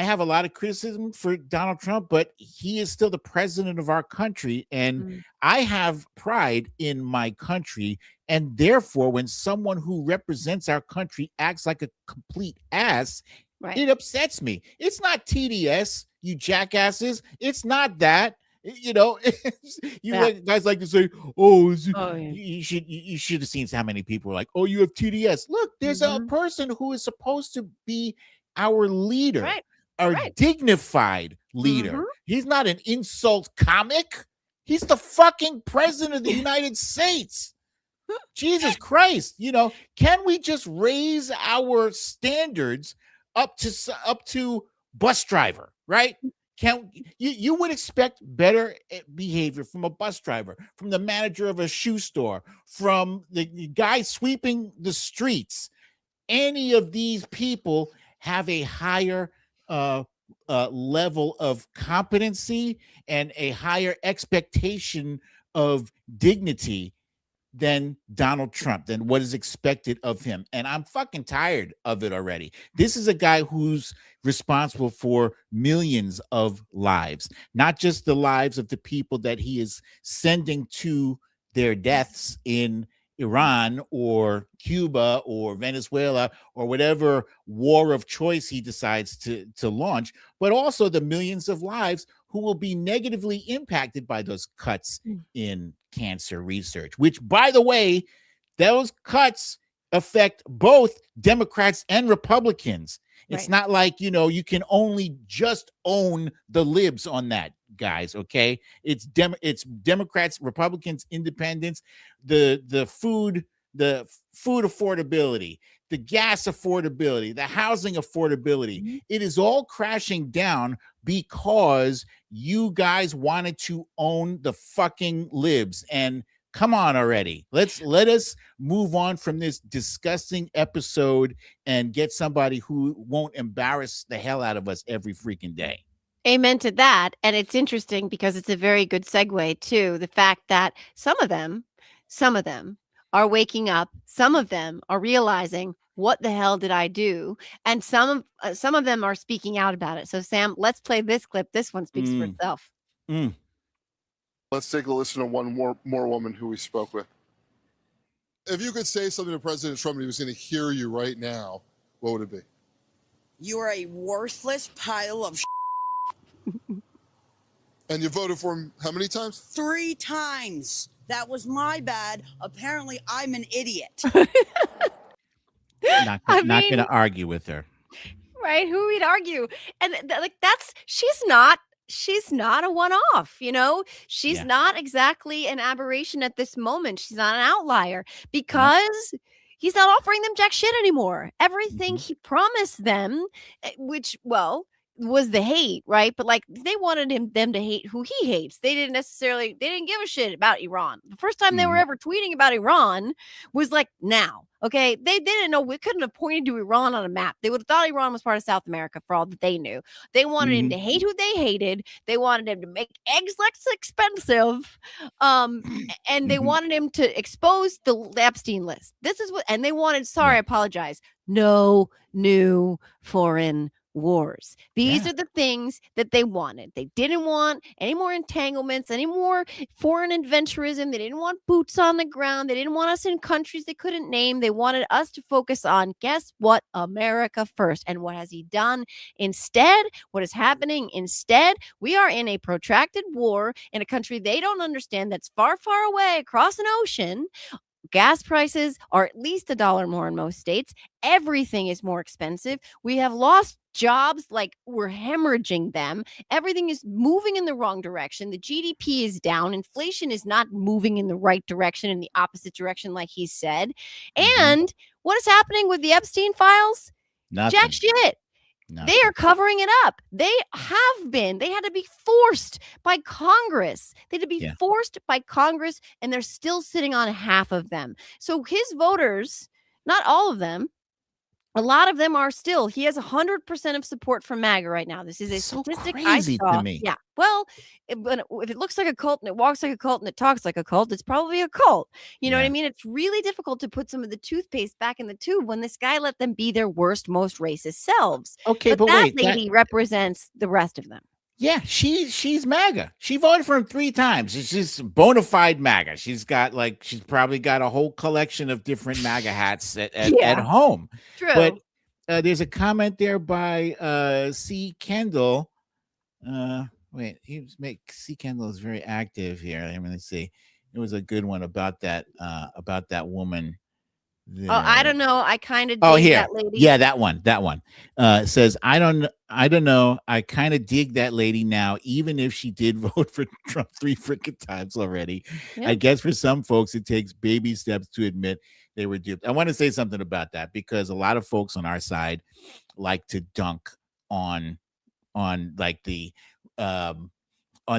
have a lot of criticism for Donald Trump, but he is still the president of our country, and I have pride in my country, and therefore when someone who represents our country acts like a complete ass, it upsets me. It's not TDS, you jackasses. It's not that. You know, guys like to say, you should have seen how many people were like, oh, you have TDS. Look, there's a person who is supposed to be our leader, our dignified leader. He's not an insult comic. He's the fucking president of the United States. Jesus Christ. You know, can we just raise our standards up to bus driver, right? You would expect better behavior from a bus driver, from the manager of a shoe store, from the guy sweeping the streets. any of these people have a higher level of competency and a higher expectation of dignity than Donald Trump, than what is expected of him. And I'm fucking tired of it already. This is a guy who's responsible for millions of lives, not just the lives of the people that he is sending to their deaths in Iran or Cuba or Venezuela or whatever war of choice he decides to launch, but also the millions of lives who will be negatively impacted by those cuts in cancer research, which, by the way, those cuts affect both Democrats and Republicans. It's not like, you can only just own the libs on that, guys. Okay. It's Democrats, Republicans, independents, the food affordability, the gas affordability, the housing affordability. It is all crashing down because you guys wanted to own the fucking libs. And come on already. Let us move on from this disgusting episode and get somebody who won't embarrass the hell out of us every freaking day. Amen to that. And it's interesting because it's a very good segue to the fact that some of them are waking up. Some of them are realizing, what the hell did I do? And some of them are speaking out about it. So Sam, let's play this clip. This one speaks for itself. Let's take a listen to one more woman who we spoke with. If you could say something to President Trump and he was going to hear you right now, what would it be? You are a worthless pile of And you voted for him how many times? 3 times. That was my bad. Apparently, I'm an idiot. Not going to argue with her. Right? Who would argue? And she's not a one-off, she's not exactly an aberration at this moment. She's not an outlier because he's not offering them jack shit anymore. Everything he promised them, which, was the hate, right? But they wanted them to hate who he hates. They didn't give a shit about Iran. The first time they were ever tweeting about Iran was now. Okay. They didn't know. We couldn't have pointed to Iran on a map. They would have thought Iran was part of South America for all that they knew. They wanted him to hate who they hated. They wanted him to make eggs less expensive. And they wanted him to expose the Epstein list. This is and they wanted, I apologize, no new foreign wars. These are the things that they wanted. They didn't want any more entanglements, any more foreign adventurism. They didn't want boots on the ground. They didn't want us in countries they couldn't name. They wanted us to focus on, guess what? America first. And what has he done instead? What is happening instead? We are in a protracted war in a country they don't understand that's far, far away across an ocean. Gas prices are at least $1 more in most states. Everything is more expensive. We have lost jobs, we're hemorrhaging them. Everything is moving in the wrong direction. The GDP is down. Inflation is not moving in the right direction, in the opposite direction, like he said. And what is happening with the Epstein files? Nothing. Jack shit. Nothing. They are covering it up. They have been. They had to be forced by Congress. They had to be forced by Congress, and they're still sitting on half of them. So his voters, not all of them, a lot of them are still. He has 100% of support from MAGA right now. This is a statistic crazy I saw. to me. Yeah. Well, if it looks like a cult and it walks like a cult and it talks like a cult, it's probably a cult. You know what I mean? It's really difficult to put some of the toothpaste back in the tube when this guy let them be their worst, most racist selves. Okay, but that wait, lady represents the rest of them. Yeah, she's MAGA. She voted for him 3 times. She's bona fide MAGA. She's probably got a whole collection of different MAGA hats at home. True. But there's a comment there by C. Kendall. C. Kendall is very active here. Let me see. It was a good one about that woman. There. Oh, I don't know. I kind of dig that lady. Yeah, that one. Says I don't know. I kind of dig that lady now, even if she did vote for Trump 3 freaking times already. Yeah. I guess for some folks it takes baby steps to admit they were duped. I want to say something about that because a lot of folks on our side like to dunk on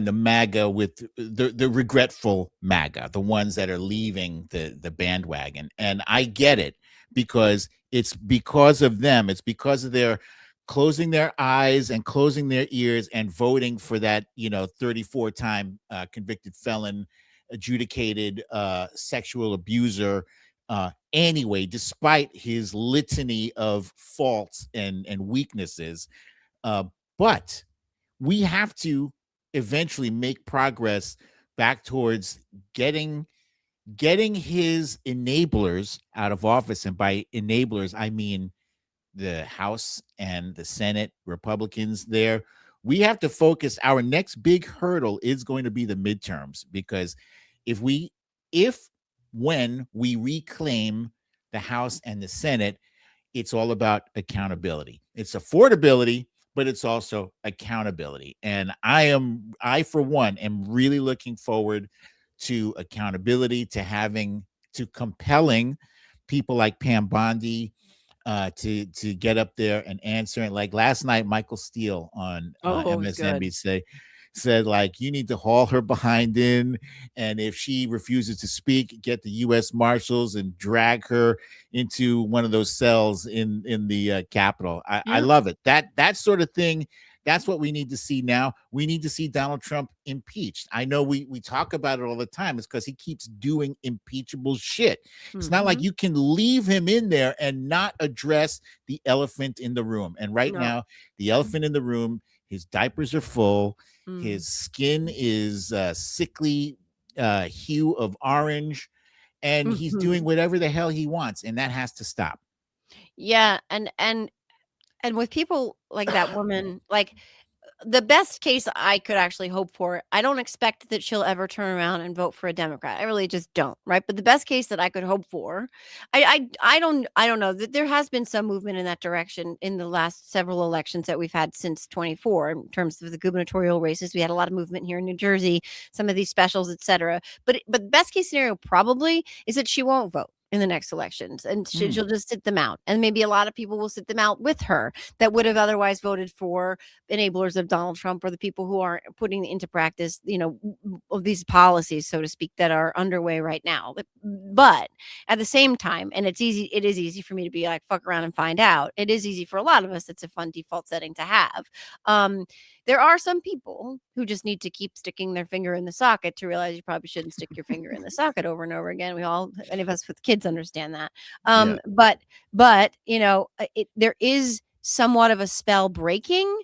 the MAGA with the regretful MAGA, the ones that are leaving the bandwagon. And I get it because It's because of them. It's because of their closing their eyes and closing their ears and voting for that, 34-time convicted felon, adjudicated sexual abuser. Anyway, despite his litany of faults and weaknesses, but we have to eventually make progress back towards getting his enablers out of office. And by enablers, I mean the House and the Senate Republicans there. We have to focus. Our next big hurdle is going to be the midterms, because when we reclaim the House and the Senate, it's all about accountability. It's affordability, but it's also accountability. And I for one am really looking forward to accountability, to compelling people like Pam Bondi to get up there and answer. And like last night, Michael Steele on MSNBC said, like, you need to haul her behind in, and if she refuses to speak, get the U.S. Marshals and drag her into one of those cells in the Capitol. I love it. That sort of thing. That's what we need to see now. We need to see Donald Trump impeached. I know we talk about it all the time. It's because he keeps doing impeachable shit. It's not like you can leave him in there and not address the elephant in the room. And right now, the elephant in the room, his diapers are full. His skin is sickly hue of orange, and he's doing whatever the hell he wants, and that has to stop. Yeah, and with people like that woman, like, the best case I could actually hope for, I don't expect that she'll ever turn around and vote for a Democrat. I really just don't, right? But the best case that I could hope for, I don't know, that there has been some movement in that direction in the last several elections that we've had since 24 in terms of the gubernatorial races. We had a lot of movement here in New Jersey, some of these specials, etc. But the best case scenario probably is that she won't vote in the next elections, and she'll just sit them out, and maybe a lot of people will sit them out with her that would have otherwise voted for enablers of Donald Trump, or the people who are putting into practice, of these policies, so to speak, that are underway right now. But at the same time, and it is easy for me to be like, fuck around and find out. It is easy for a lot of us. It's a fun default setting to have. There are some people who just need to keep sticking their finger in the socket to realize you probably shouldn't stick your finger in the socket over and over again. Any of us with kids understand that. But there is somewhat of a spell breaking.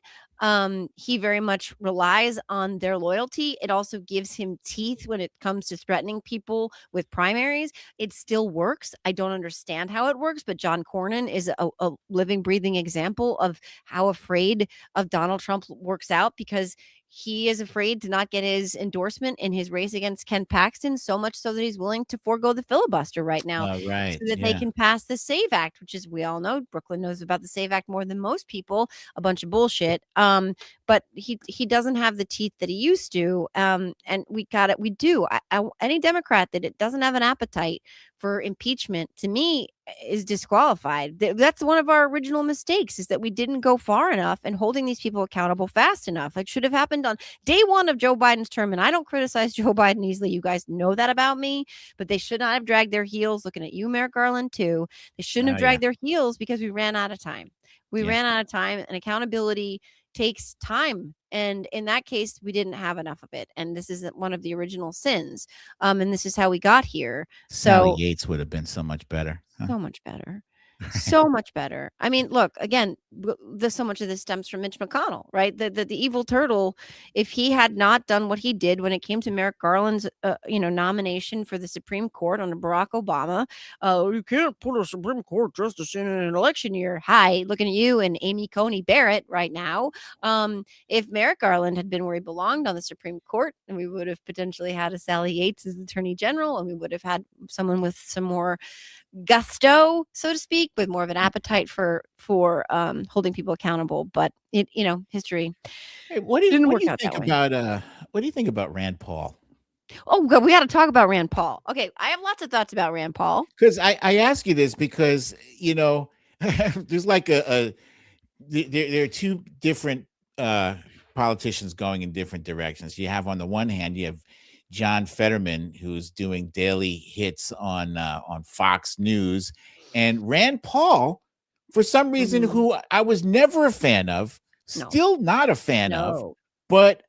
He very much relies on their loyalty. It also gives him teeth when it comes to threatening people with primaries. It still works. I don't understand how it works, but John Cornyn is a living, breathing example of how afraid of Donald Trump works out, because he is afraid to not get his endorsement in his race against Ken Paxton, so much so that he's willing to forego the filibuster right now, so that they can pass the SAVE Act, which is, we all know, Brooklyn knows about the SAVE Act more than most people, a bunch of bullshit. But he doesn't have the teeth that he used to. And any Democrat that it doesn't have an appetite for impeachment, to me, is disqualified. That's one of our original mistakes, is that we didn't go far enough and holding these people accountable fast enough. It should have happened on day one of Joe Biden's term. And I don't criticize Joe Biden easily. You guys know that about me, but they should not have dragged their heels. Looking at you, Merrick Garland, too. They shouldn't have dragged their heels, because we ran out of time. Ran out of time, and accountability takes time. And in that case, we didn't have enough of it. And this isn't one of the original sins. And this is how we got here. Sally Yates would have been so much better. So much better. So much better. I mean, look, again, so much of this stems from Mitch McConnell, right? The evil turtle. If he had not done what he did when it came to Merrick Garland's, nomination for the Supreme Court under Barack Obama, you can't put a Supreme Court justice in an election year. Hi, looking at you and Amy Coney Barrett right now. If Merrick Garland had been where he belonged on the Supreme Court, and we would have potentially had a Sally Yates as Attorney General, and we would have had someone with some more gusto, so to speak, with more of an appetite for holding people accountable. But history. Hey, what do you think about Rand Paul? Oh God, we got to talk about Rand Paul. Okay, I have lots of thoughts about Rand Paul. Because I ask you this because there's like there are two different politicians going in different directions. You have, on the one hand, you have John Fetterman, who's doing daily hits on Fox News, and Rand Paul, for some reason, who I was never a fan of, still not a fan of, but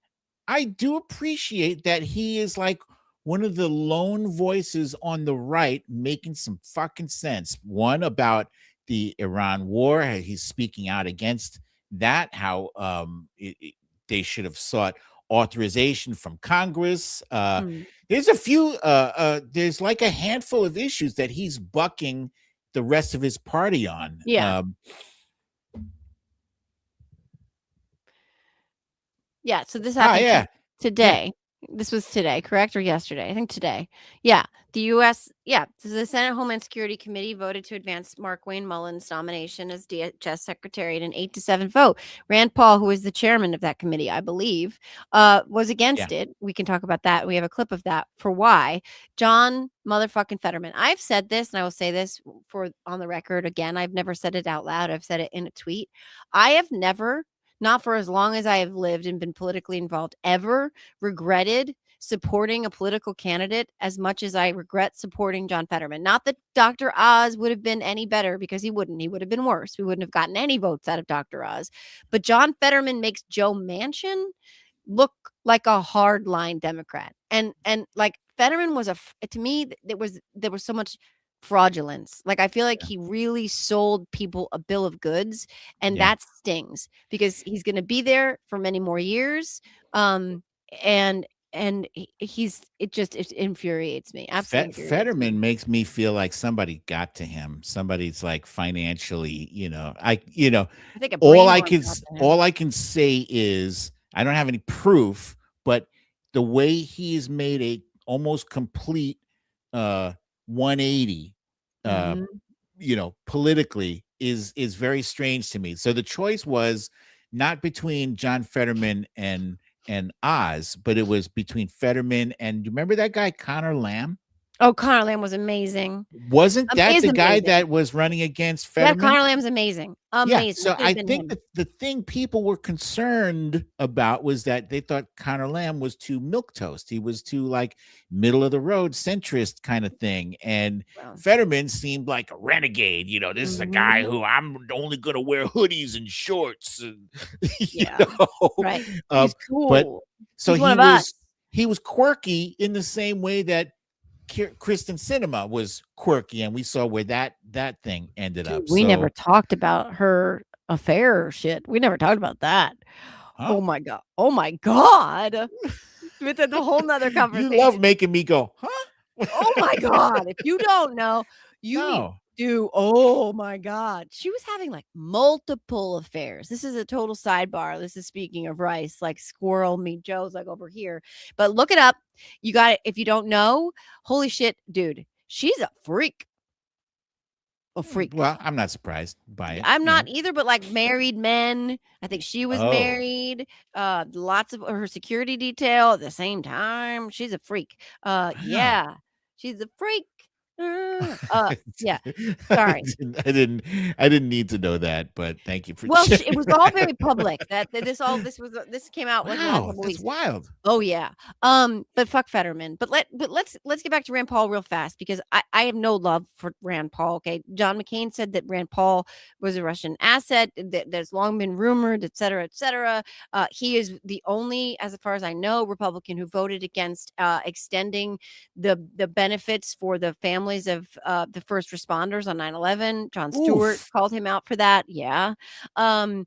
I do appreciate that he is like one of the lone voices on the right making some fucking sense. One about the Iran war, he's speaking out against that, how they should have sought authorization from Congress. There's a few, there's like a handful of issues that he's bucking the rest of his party on. Yeah. So this happened today. This was today, correct? Or yesterday? I think today. Yeah. The U.S. So the Senate Homeland Security Committee voted to advance Markwayne Mullin's nomination as DHS Secretary in an 8-7 vote. Rand Paul, who is the chairman of that committee, I believe, was against it. We can talk about that. We have a clip of that for why. John motherfucking Fetterman. I've said this, and I will say this for on the record again. I've never said it out loud. I've said it in a tweet. I have never, not for as long as I have lived and been politically involved, ever regretted supporting a political candidate as much as I regret supporting John Fetterman. Not that Dr. Oz would have been any better, because he wouldn't. He would have been worse. We wouldn't have gotten any votes out of Dr. Oz. But John Fetterman makes Joe Manchin look like a hardline Democrat. And like Fetterman was to me, there was so much fraudulence. Like, I feel like he really sold people a bill of goods, and that stings, because he's going to be there for many more years. And it infuriates me. Absolutely. Fetterman makes me feel like somebody got to him. Somebody's like financially, I think all I can say is I don't have any proof, but the way he's made a almost complete 180 politically is very strange to me. So the choice was not between John Fetterman and Oz, but it was between Fetterman and, do you remember that guy Connor Lamb? Oh, Connor Lamb was amazing. Wasn't that the guy that was running against Fetterman? Yeah, Connor Lamb's amazing. Amazing. Yeah, so I think that the thing people were concerned about was that they thought Connor Lamb was too milquetoast. He was too like middle of the road centrist kind of thing. And Fetterman seemed like a renegade. This is a guy who I'm only going to wear hoodies and shorts. And, right. He's cool. But so he was quirky in the same way that Kristen Sinema was quirky, and we saw where that thing ended up. We never talked about her affair shit. We never talked about that. Huh? Oh my god. It's a whole nother conversation. You love making me go, huh? Oh my god. If you don't know, oh my god, she was having like multiple affairs. This is a total sidebar. This is speaking of rice, like squirrel meet Joe's like over here, but look it up. You got it. If you don't know, holy shit, dude, she's a freak. Well, I'm not surprised by it. I'm not either, but like married men, I think she was married. Lots of her security detail at the same time. She's a freak. Yeah, she's a freak. Yeah, sorry. I didn't need to know that, but thank you for. Well, it was all very public. This came out. Wow, that's wild. Oh yeah. But fuck Fetterman. But let's get back to Rand Paul real fast, because I have no love for Rand Paul. Okay, John McCain said that Rand Paul was a Russian asset. There's long been rumored, et cetera, et cetera. He is the only, as far as I know, Republican who voted against extending the benefits for the families of the first responders on 9/11. Jon Stewart called him out for that. Yeah.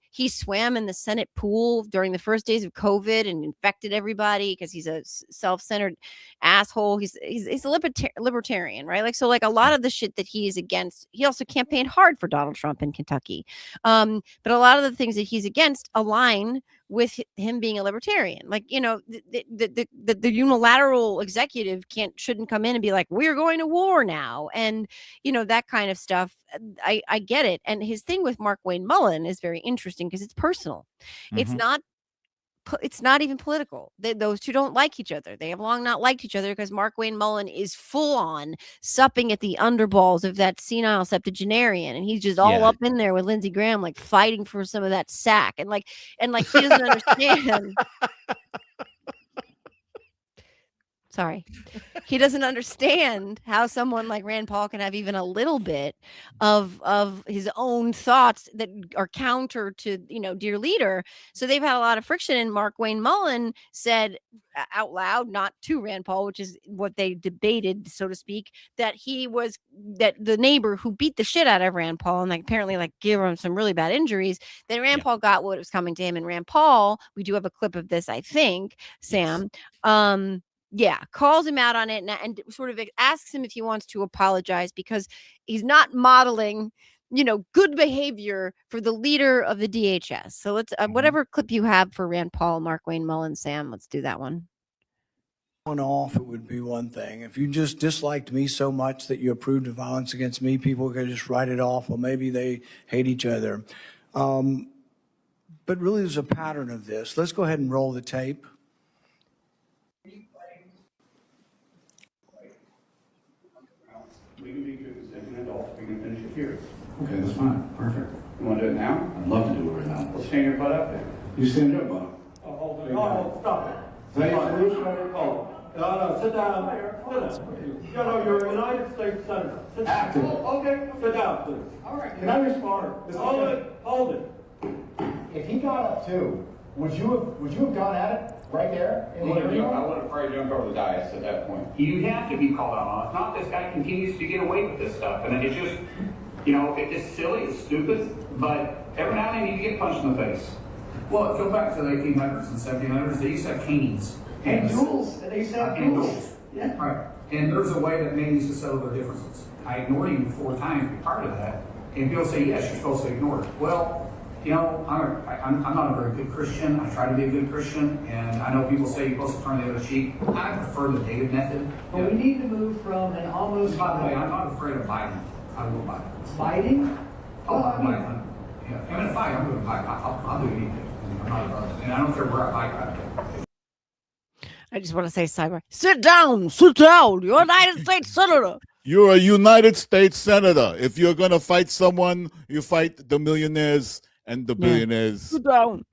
He swam in the Senate pool during the first days of COVID and infected everybody because he's a self-centered asshole. He's a libertarian, right? Like, so like a lot of the shit that he is against, he also campaigned hard for Donald Trump in Kentucky. But a lot of the things that he's against align with him being a libertarian. Like, the unilateral executive shouldn't come in and be like, we're going to war now. And, that kind of stuff. I get it. And his thing with Markwayne Mullin is very interesting because it's personal. Mm-hmm. It's not even political. Those two don't like each other. They have long not liked each other because Markwayne Mullin is full on supping at the underballs of that senile septuagenarian, and he's just all up in there with Lindsey Graham, like fighting for some of that sack, and like he doesn't understand. Sorry. He doesn't understand how someone like Rand Paul can have even a little bit of his own thoughts that are counter to, dear leader. So they've had a lot of friction. And Markwayne Mullin said out loud, not to Rand Paul, which is what they debated, so to speak, that the neighbor who beat the shit out of Rand Paul and apparently gave him some really bad injuries, that Rand Paul got what was coming to him. And Rand Paul, we do have a clip of this, I think, Sam, calls him out on it and sort of asks him if he wants to apologize because he's not modeling, good behavior for the leader of the DHS. So let's, whatever clip you have for Rand Paul, Markwayne Mullin, Sam, let's do that one. Off, it would be one thing. If you just disliked me so much that you approved of violence against me, people could just write it off. Well, maybe they hate each other. But really, there's a pattern of this. Let's go ahead and roll the tape. We can be good as an adult. We can finish it here. Okay, that's fine. Perfect. You want to do it now? I'd love to do it right now. Well, stand your butt up then. You stand your butt up. Oh, stop it. Is that your solution? Oh. No, sit down. You're a United States Senator. Sit down. Okay, sit down, please. All right. Can I respond? Hold it. If he got up too, would you have gone at it right there? I would have probably jumped over the dais at that point. You have to be called out on it. It's not this guy continues to get away with this stuff. And it's just, it's silly, it's stupid, but every now and then you get punched in the face. Well, go back to the 1800s and 1700s. They used to have canes. And duels. They used to have duels. Yeah. Right. And there's a way that men used to settle their differences. I ignored him 4 times to be part of that. And people say, yes, you're supposed to ignore it. Well, I'm not a very good Christian. I try to be a good Christian. And I know people say you're supposed to turn the other cheek. I prefer the David method. But we need to move from an almost... By the way, I'm not afraid of Biden. I will Biden. Fighting? Oh, Biden. Yeah. I'm in a fight. I'm going to fight. I'll do anything. And I don't care where I fight. I just want to say, Cyber, sit down. You're a United States Senator. You're a United States Senator. If you're going to fight someone, you fight the millionaires and the billionaires. Sit down.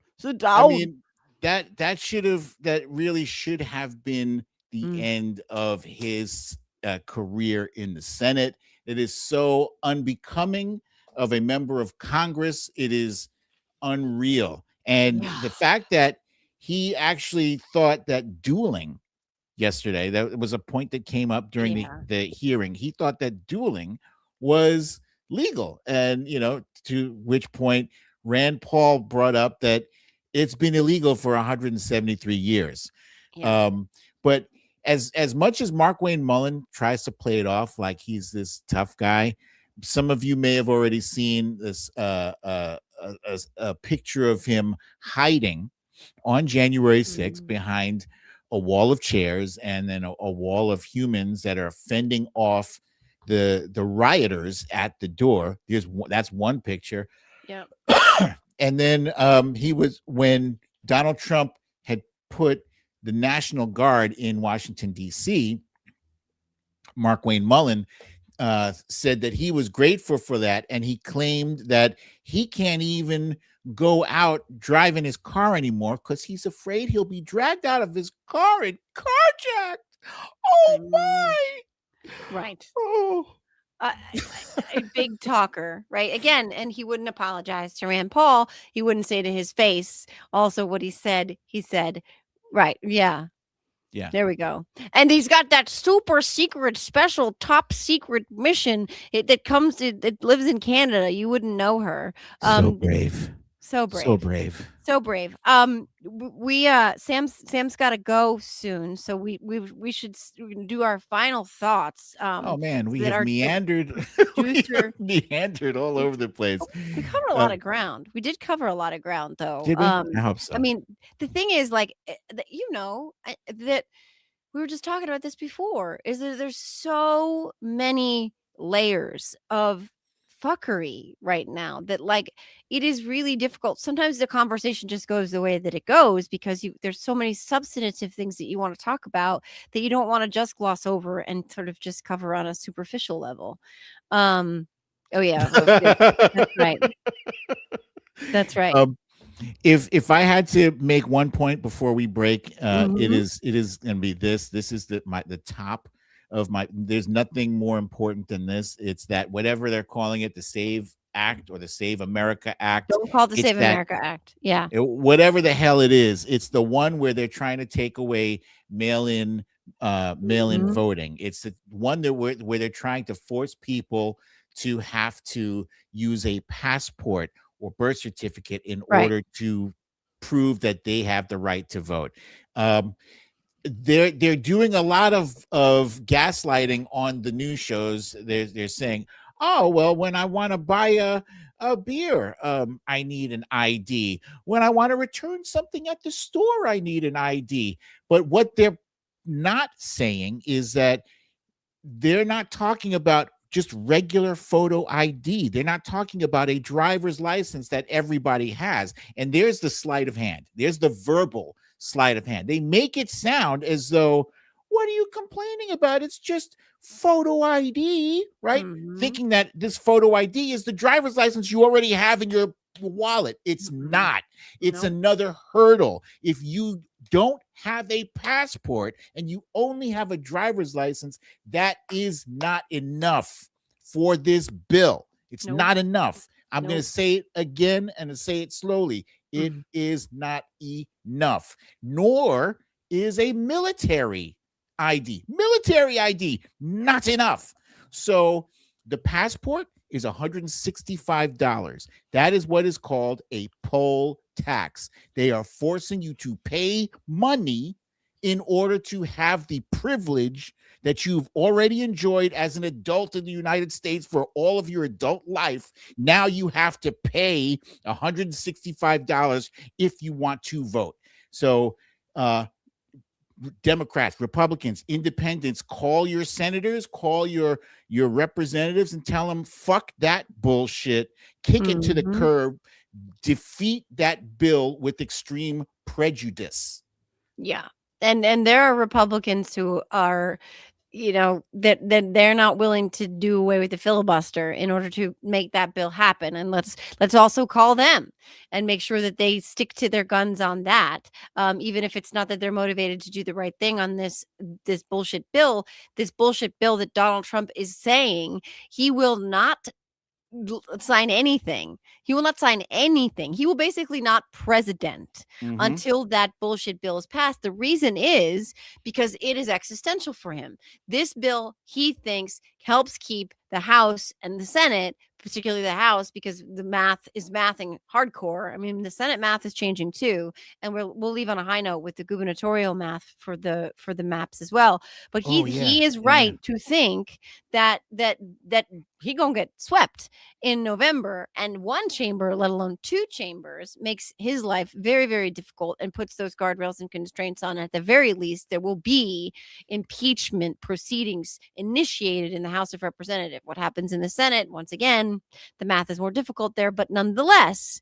I mean, that really should have been the end of his career in the Senate. It is so unbecoming of a member of Congress. It is unreal. And the fact that he actually thought that dueling yesterday, that was a point that came up during the hearing. He thought that dueling was legal. And, to which point Rand Paul brought up that it's been illegal for 173 years. Yeah. But as much as Markwayne Mullin tries to play it off like he's this tough guy, some of you may have already seen this a picture of him hiding on January 6th behind a wall of chairs and then a wall of humans that are fending off the rioters at the door. That's one picture. Yeah. And then when Donald Trump had put the National Guard in Washington, D.C., Markwayne Mullin said that he was grateful for that. And he claimed that he can't even go out driving his car anymore because he's afraid he'll be dragged out of his car and carjacked. Oh, my. Right. Oh. A big talker, right? Again, and he wouldn't apologize to Rand Paul. He wouldn't say to his face also what he said, right. Yeah. Yeah. There we go. And he's got that super secret, special, top secret mission that lives in Canada. You wouldn't know her. So brave. So brave. So brave. So brave. Sam's got to go soon, so we should do our final thoughts. Oh man, we have meandered. Meandered all over the place. We covered a lot of ground. We did cover a lot of ground, though. Did we? I hope so. I mean, the thing is, that we were just talking about this before. Is that there's so many layers of fuckery right now that it is really difficult. Sometimes the conversation just goes the way that it goes because there's so many substantive things that you want to talk about that you don't want to just gloss over and sort of just cover on a superficial level. Oh yeah, that's right. That's right. If I had to make one point before we break, it Mhm. is going to be this. This is the top of my. There's nothing more important than this. It's that whatever they're calling it, the Save Act or the Save America Act. Don't call it the It's Save that America Act. Yeah. whatever the hell it is. It's the one where they're trying to take away mail-in Mhm. voting. It's the one that where they're trying to force people to have to use a passport or birth certificate in Right. order to prove that they have the right to vote. They're doing a lot of gaslighting on the news shows. They're saying, oh well, when I want to buy a beer, I need an ID. When I want to return something at the store, I need an ID. But what they're not saying is that they're not talking about just regular photo ID. They're not talking about a driver's license that everybody has. And there's the sleight of hand. There's the verbal sleight of hand. They make it sound as though, what are you complaining about? It's just photo ID, right? Mhm. Thinking that this photo ID is the driver's license you already have in your wallet. It's not. It's Nope. another hurdle. If you don't have a passport and you only have a driver's license, that is not enough for this bill. It's Nope. not enough. I'm going to Nope. say it again and say it slowly. It is not enough, nor is a military ID. Military ID, not enough. So the passport is $165. That is what is called a poll tax. They are forcing you to pay money in order to have the privilege that you've already enjoyed as an adult in the United States for all of your adult life. Now you have to pay $165 if you want to vote. So, Democrats, Republicans, independents, call your senators, call your representatives and tell them, fuck that bullshit, kick it to the curb, defeat that bill with extreme prejudice. Yeah. And there are Republicans who are, that they're not willing to do away with the filibuster in order to make that bill happen. And let's also call them and make sure that they stick to their guns on that. Even if it's not that they're motivated to do the right thing on this bullshit bill that Donald Trump is saying he will not sign anything. He will not sign anything. He will basically not president until that bullshit bill is passed. The reason is because it is existential for him. This bill, he thinks, helps keep the House and the Senate, particularly the House, because the math is mathing hardcore. I mean, the Senate math is changing too, and we'll leave on a high note with the gubernatorial math for the maps as well. But he is right to think that he gonna get swept in November, and one chamber, let alone two chambers, makes his life very, very difficult and puts those guardrails and constraints on. At the very least, there will be impeachment proceedings initiated in the House of Representatives. What happens in the Senate, once again, the math is more difficult there, but nonetheless,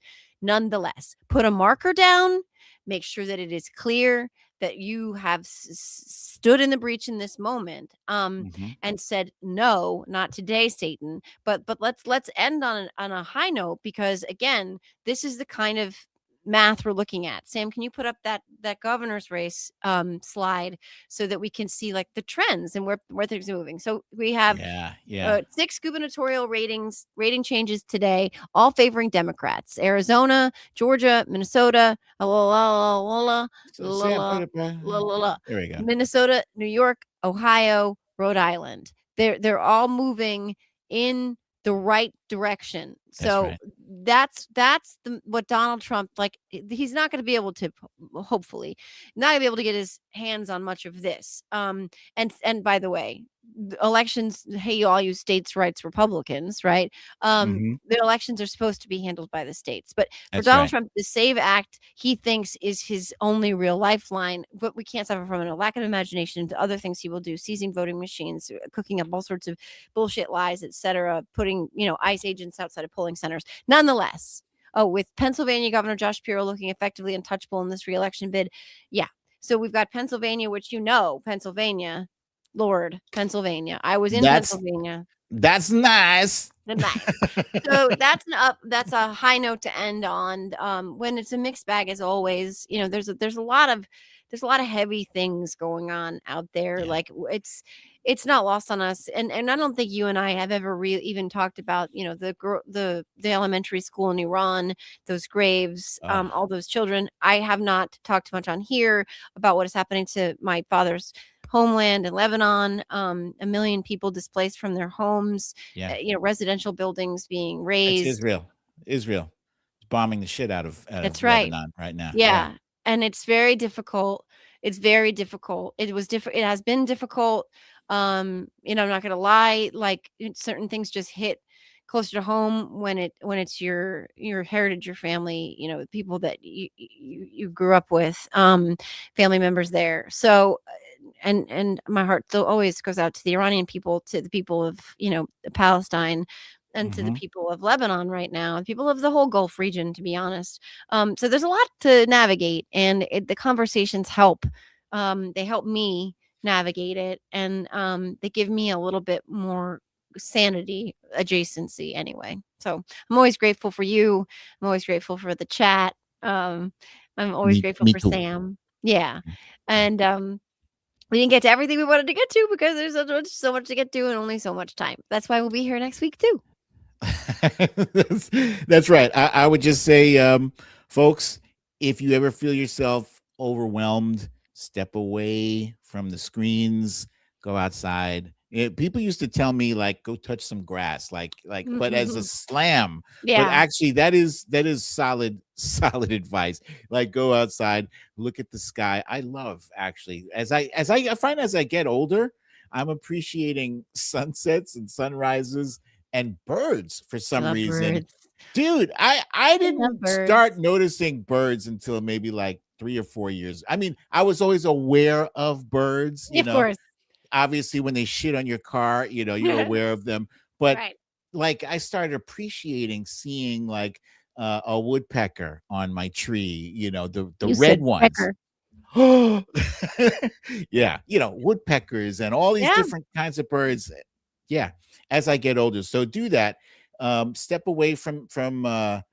put a marker down, make sure that it is clear that you have stood in the breach in this moment, and said, no, not today, Satan. But let's end on a high note, because again, this is the kind of math we're looking at. Sam, can you put up that governor's race slide so that we can see like the trends and where things are moving? So we have 6 gubernatorial rating changes today, all favoring Democrats: Arizona, Georgia, Minnesota, There we go. Minnesota, New York, Ohio, Rhode Island. They're all moving in the right direction. So that's what Donald Trump, like, he's not going to be able to, hopefully not going to be able to get his hands on much of this. And by the way, elections, hey, all you states' rights Republicans, right? The elections are supposed to be handled by the states. But for Donald Trump, the SAVE Act, he thinks, is his only real lifeline. But we can't suffer from a lack of imagination to other things he will do: seizing voting machines, cooking up all sorts of bullshit lies, etc., putting ICE agents outside of polling centers. Nonetheless, with Pennsylvania Governor Josh Pirro looking effectively untouchable in this reelection bid, so we've got Pennsylvania, which Pennsylvania. Lord, Pennsylvania. I was in Pennsylvania. That's nice. Good night. So that's a high note to end on. When it's a mixed bag, as always, there's a lot of heavy things going on out there. Yeah. Like it's not lost on us, and I don't think you and I have ever really even talked about the elementary school in Iran, those graves, all those children. I have not talked much on here about what is happening to my father's homeland in Lebanon, 1 million people displaced from their homes, Yeah. Residential buildings being It's razed. Israel. Israel is bombing the shit out of That's right. Lebanon right now. Yeah. And it's very difficult. It's very difficult. It was different. It has been difficult. I'm not gonna lie, like certain things just hit closer to home when it's your heritage, your family, people that you grew up with, family members there. So and my heart still always goes out to the Iranian people, to the people of Palestine, and to the people of Lebanon right now, and people of the whole Gulf region, to be honest. So there's a lot to navigate, and the conversations help. They help me navigate it, and they give me a little bit more sanity, adjacency anyway. So I'm always grateful for you. I'm always grateful for the chat. I'm always grateful Me for too. Sam. Yeah. And we didn't get to everything we wanted to get to because there's so much to get to and only so much time. That's why we'll be here next week too. That's right. I would just say, folks, if you ever feel yourself overwhelmed, step away from the screens, go outside. People used to tell me, like, go touch some grass, but as a slam. Yeah. But actually, that is solid advice. Like, go outside, look at the sky. I love, actually, as I find as I get older, I'm appreciating sunsets and sunrises and birds for some reason. Birds. Dude, I didn't start noticing birds until maybe like 3 or 4 years. I mean, I was always aware of birds, Of course. Obviously when they shit on your car, you're aware of them. But Right. like I started appreciating seeing like a woodpecker on my tree, the You red said ones. pecker. Yeah, woodpeckers and all these different kinds of birds. Yeah, as I get older. So do that. Step away from the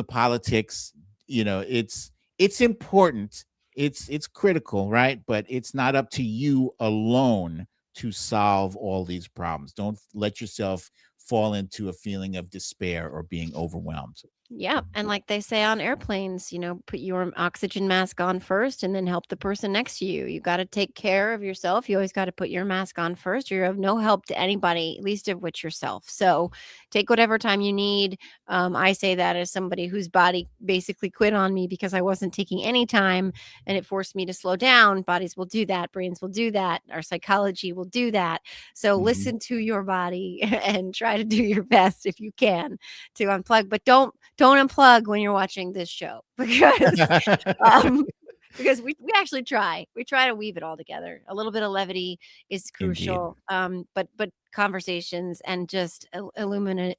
politics. It's important. It's critical, right? But it's not up to you alone to solve all these problems. Don't let yourself fall into a feeling of despair or being overwhelmed. Yeah. And like they say on airplanes, put your oxygen mask on first and then help the person next to you. You got to take care of yourself. You always got to put your mask on first. You're of no help to anybody, least of which yourself. So take whatever time you need. I say that as somebody whose body basically quit on me because I wasn't taking any time and it forced me to slow down. Bodies will do that. Brains will do that. Our psychology will do that. So listen to your body and try to do your best if you can to unplug, but don't unplug when you're watching this show because we actually try. We try to weave it all together. A little bit of levity is crucial. But conversations and just illumina.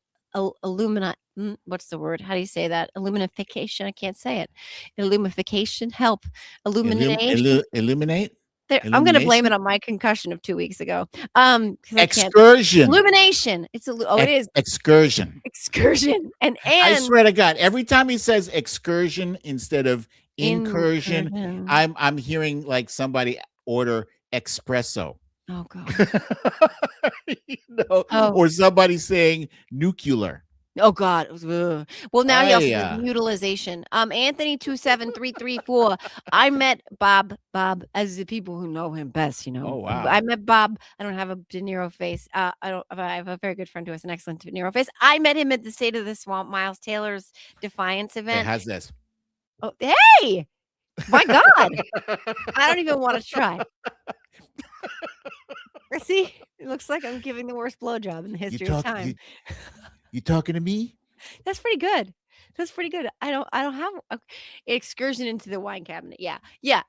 What's the word? How do you say that? Illuminafication. I can't say it. Illumification. Help. Illumination. Illuminate. I'm going to blame it on my concussion of 2 weeks ago. Excursion. Illumination. It is excursion. And I swear to God, every time he says excursion instead of incursion, I'm hearing like somebody order espresso. Oh God. Or somebody saying nuclear. Oh God. Ugh. Well, now he also does utilization. Anthony 27334. I met Bob, as the people who know him best, Oh wow. I met Bob. I don't have a De Niro face. I have a very good friend who has an excellent De Niro face. I met him at the State of the Swamp, Miles Taylor's Defiance event. It has this. Oh, hey, my God. I don't even want to try. See, it looks like I'm giving the worst blowjob in the history of time. You talking to me? That's pretty good. I don't have an excursion into the wine cabinet. Yeah. Yay,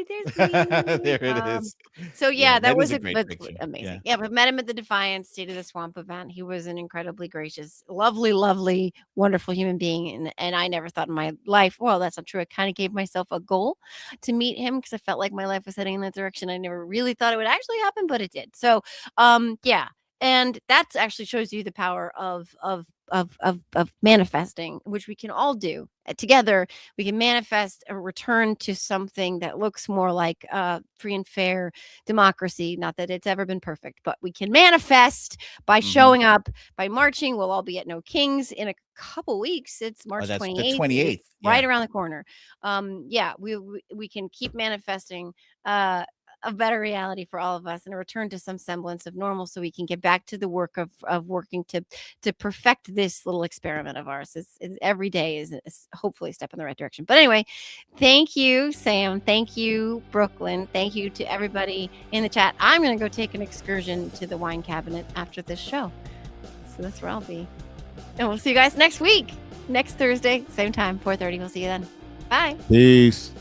there's me. There it is. So that was a great picture. Amazing. Yeah, but met him at the Defiance State of the Swamp event. He was an incredibly gracious, lovely, wonderful human being. And I never thought in my life, well, that's not true. I kind of gave myself a goal to meet him because I felt like my life was heading in that direction. I never really thought it would actually happen, but it did. So And that actually shows you the power of manifesting, which we can all do together. We can manifest a return to something that looks more like free and fair democracy. Not that it's ever been perfect, but we can manifest by showing up, by marching. We'll all be at No Kings in a couple weeks. It's March 28th. The 28th. Right around the corner. We can keep manifesting a better reality for all of us and a return to some semblance of normal, so we can get back to the work of working to perfect this little experiment of ours. Every day is hopefully a step in the right direction. But anyway, thank you, Sam. Thank you, Brooklyn. Thank you to everybody in the chat. I'm going to go take an excursion to the wine cabinet after this show. So that's where I'll be. And we'll see you guys next week, next Thursday, same time, 4:30. We'll see you then. Bye. Peace.